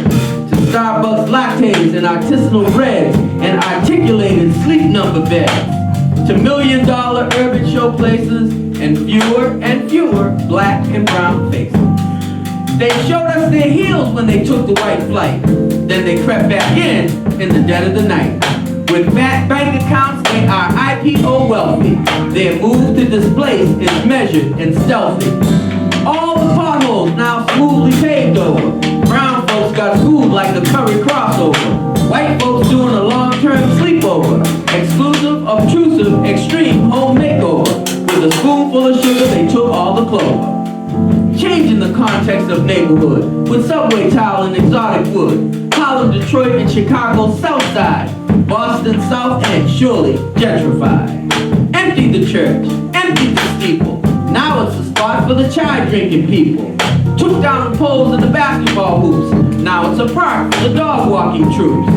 to Starbucks lattes and artisanal breads and articulated sleep number beds, to million-dollar urban showplaces and fewer black and brown faces. They showed us their heels when they took the white flight. Then they crept back in the dead of the night. With fat bank accounts, they are IPO wealthy. Their move to displace is measured and stealthy. All the potholes now smoothly paved over. Brown folks got schooled like the Curry crossover. White folks doing a long-term Extreme home makeover. With a spoonful of sugar, they took all the clover. Changing the context of neighborhood with subway tile and exotic wood. Harlem, Detroit, and Chicago South Side. Boston South and surely gentrified. Emptied the church, emptied the steeple. Now it's a spot for the chai drinking people. Took down the poles of the basketball hoops. Now it's a park for the dog walking troops.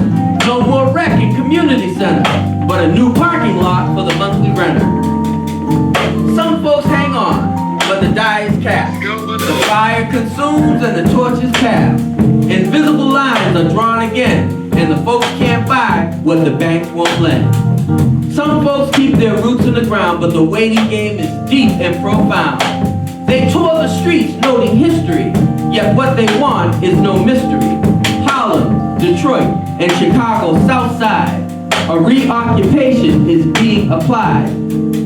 No more rec and community center, but a new parking lot for the monthly renter. Some folks hang on, but the die is cast. The fire consumes and the torch is passed. Invisible lines are drawn again, and the folks can't buy what the banks won't lend. Some folks keep their roots in the ground, but the waiting game is deep and profound. They tour the streets noting history, yet what they want is no mystery. Harlem, Detroit, and Chicago South Side, a reoccupation is being applied.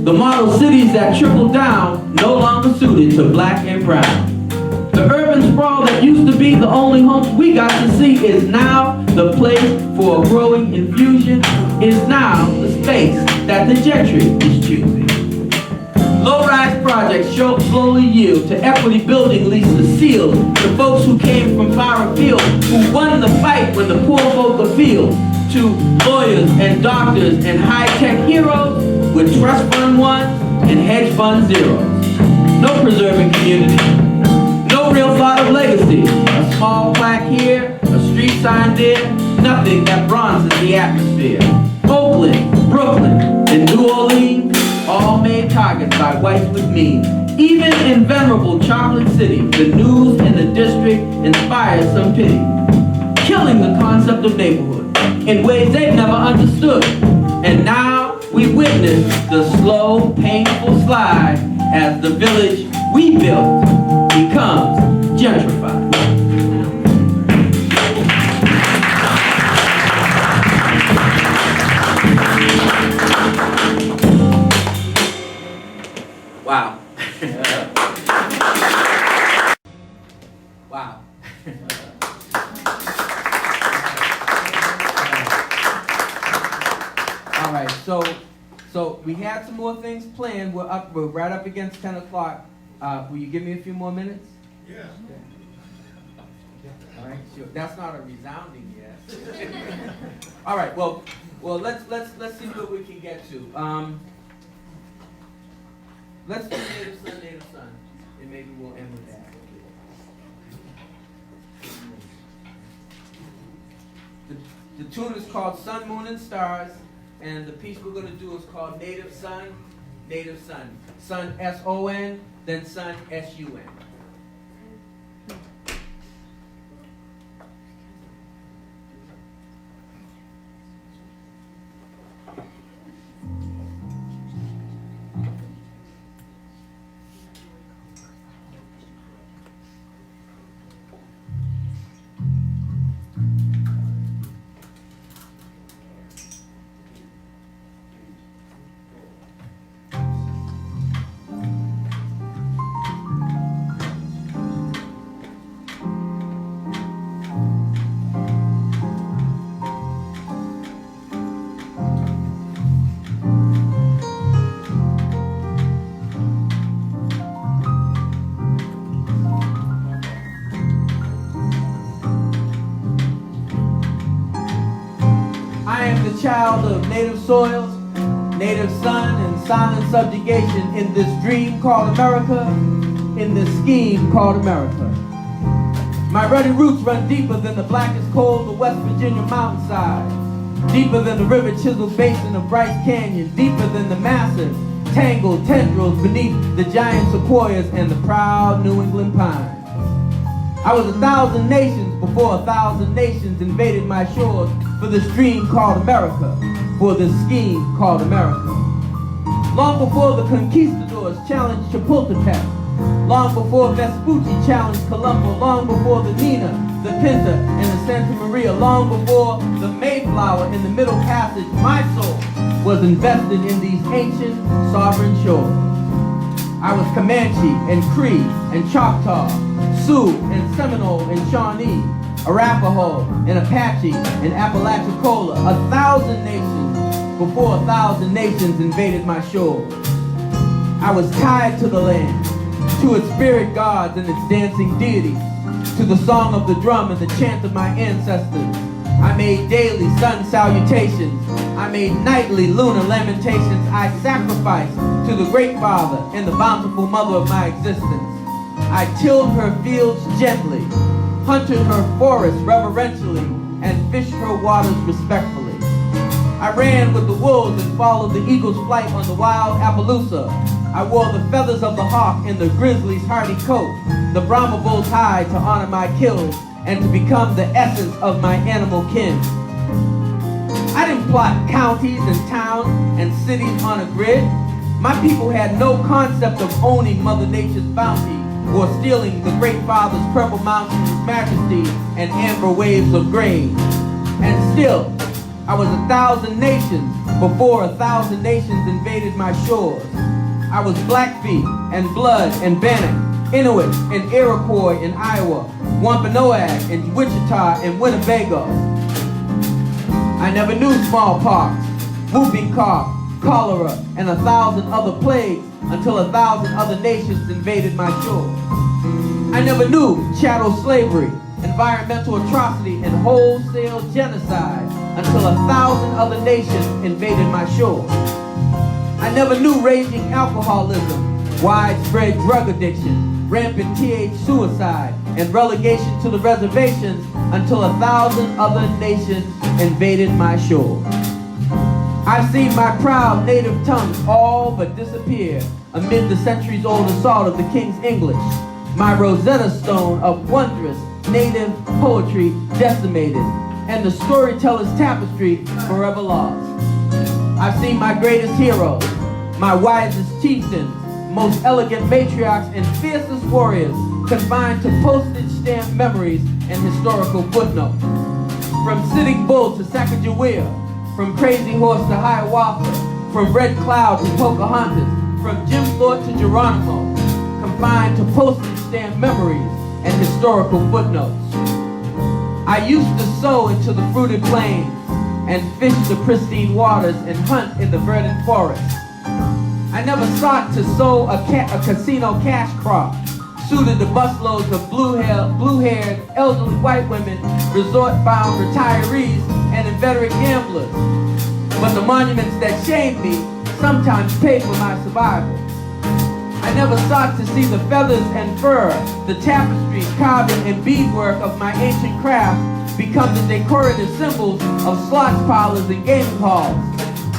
The model cities that trickle down no longer suited to black and brown. The urban sprawl that used to be the only homes we got to see is now the place for a growing infusion, is now the space that the gentry is choosing. Low-rise projects slowly yield to equity building leases sealed to folks who came from far afield, who won the fight when the poor folk afield, to lawyers and doctors and high-tech heroes with trust fund ones and hedge fund zeros. No preserving community, no real thought of legacy. A small plaque here, a street sign there, nothing that bronzes the atmosphere. Oakland, Brooklyn, and New Orleans, all made targets by whites with means. Even in venerable Chocolate City, the news in the district inspires some pity. Killing the concept of neighborhood in ways they've never understood. And now we witness the slow, painful slide as the village we built becomes gentrified. Wow. Wow. All right, so we had some more things planned. We're right up against 10 o'clock. Will you give me a few more minutes? Yeah. All right, sure. That's not a resounding yes. All right, well, let's see what we can get to. Let's do Native Son, and maybe we'll end with that. The tune is called Sun, Moon, and Stars, and the piece we're going to do is called Native Son, Native Son. Sun, S-O-N, then Sun, S-U-N. Child of native soils, native sun, and silent subjugation in this dream called America, in this scheme called America. My ruddy roots run deeper than the blackest coal of the West Virginia mountainside, deeper than the river chiseled basin of Bryce Canyon, deeper than the massive, tangled tendrils beneath the giant sequoias and the proud New England pines. I was 1,000 nations before 1,000 nations invaded my shores for this dream called America, for this scheme called America. Long before the conquistadors challenged Chapultepec, long before Vespucci challenged Colombo, long before the Nina, the Pinta, and the Santa Maria, long before the Mayflower in the Middle Passage, my soul was invested in these ancient sovereign shores. I was Comanche and Cree and Choctaw, Sioux and Seminole and Shawnee, Arapaho and Apache and Apalachicola, 1,000 nations before 1,000 nations invaded my shores. I was tied to the land, to its spirit gods and its dancing deities, to the song of the drum and the chant of my ancestors. I made daily sun salutations. I made nightly lunar lamentations. I sacrificed to the Great Father and the bountiful mother of my existence. I tilled her fields gently, hunted her forests reverentially, and fished her waters respectfully. I ran with the wolves and followed the eagle's flight on the wild Appaloosa. I wore the feathers of the hawk and the grizzly's hardy coat, the Brahma bull's hide to honor my kills and to become the essence of my animal kin. I didn't plot counties and towns and cities on a grid. My people had no concept of owning Mother Nature's bounty or stealing the Great Father's purple mountains' majesty and amber waves of grain. And still, I was 1,000 nations before 1,000 nations invaded my shores. I was Blackfeet and Blood and Bannock, Inuit and Iroquois in Iowa, Wampanoag and Wichita and Winnebago. I never knew smallpox, whooping cough, cholera, and 1,000 other plagues until 1,000 other nations invaded my shores. I never knew chattel slavery, environmental atrocity, and wholesale genocide until 1,000 other nations invaded my shores. I never knew raging alcoholism, widespread drug addiction, rampant TH suicide, and relegation to the reservations until 1,000 other nations invaded my shores. I've seen my proud native tongues all but disappear amid the centuries-old assault of the King's English. My Rosetta Stone of wondrous native poetry decimated, and the storyteller's tapestry forever lost. I've seen my greatest heroes, my wisest chieftains, most elegant matriarchs, and fiercest warriors confined to postage stamp memories and historical footnotes. From Sitting Bull to Sacagawea, from Crazy Horse to Hiawatha, from Red Cloud to Pocahontas, from Jim Thorpe to Geronimo, confined to postage stamp memories and historical footnotes. I used to sow into the fruited plains and fish the pristine waters and hunt in the verdant forests. I never sought to sow a casino cash crop, suited to busloads of blue-haired elderly white women, resort-bound retirees, and inveterate gamblers. But the monuments that shamed me sometimes pay for my survival. I never sought to see the feathers and fur, the tapestry, carving, and beadwork of my ancient craft become the decorative symbols of slots parlors and gaming halls.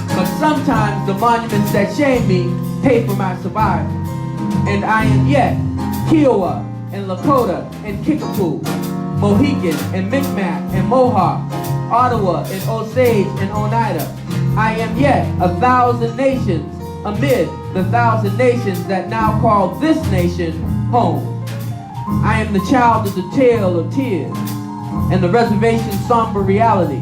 But sometimes the monuments that shame me pay for my survival. And I am yet Kiowa and Lakota and Kickapoo, Mohican and Micmac and Mohawk, Ottawa and Osage and Oneida. I am yet 1,000 nations amid the 1,000 nations that now call this nation home. I am the child of the tale of tears and the reservation's somber reality,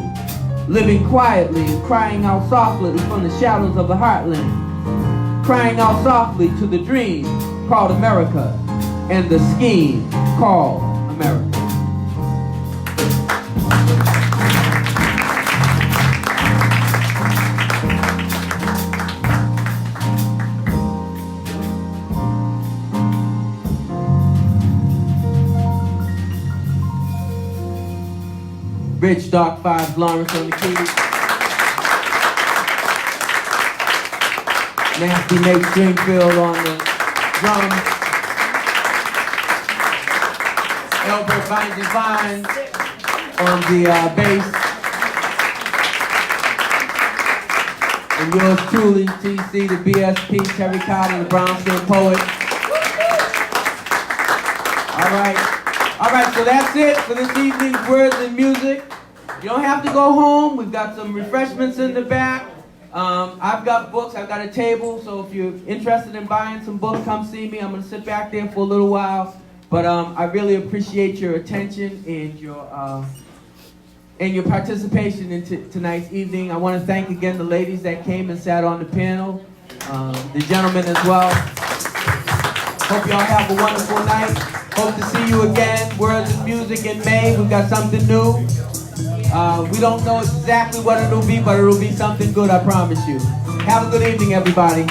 living quietly and crying out softly from the shadows of the heartland, crying out softly to the dream called America and the scheme called America. Rich Dark Fives Lawrence on the keys. Nasty Nate Stringfield on the drums. Albert Vine Divine on the bass. And yours truly, TC, the BSP, Terry Carter, the Brown Skin Poet. All right, so that's it for this evening's Words and Music. You don't have to go home. We've got some refreshments in the back. I've got books. I've got a table. So if you're interested in buying some books, come see me. I'm going to sit back there for a little while. But I really appreciate your attention and your participation in tonight's evening. I want to thank again the ladies that came and sat on the panel, the gentlemen as well. Hope y'all have a wonderful night. Hope to see you again. Words and Music in May. We've got something new. We don't know exactly what it'll be, but it'll be something good, I promise you. Have a good evening, everybody.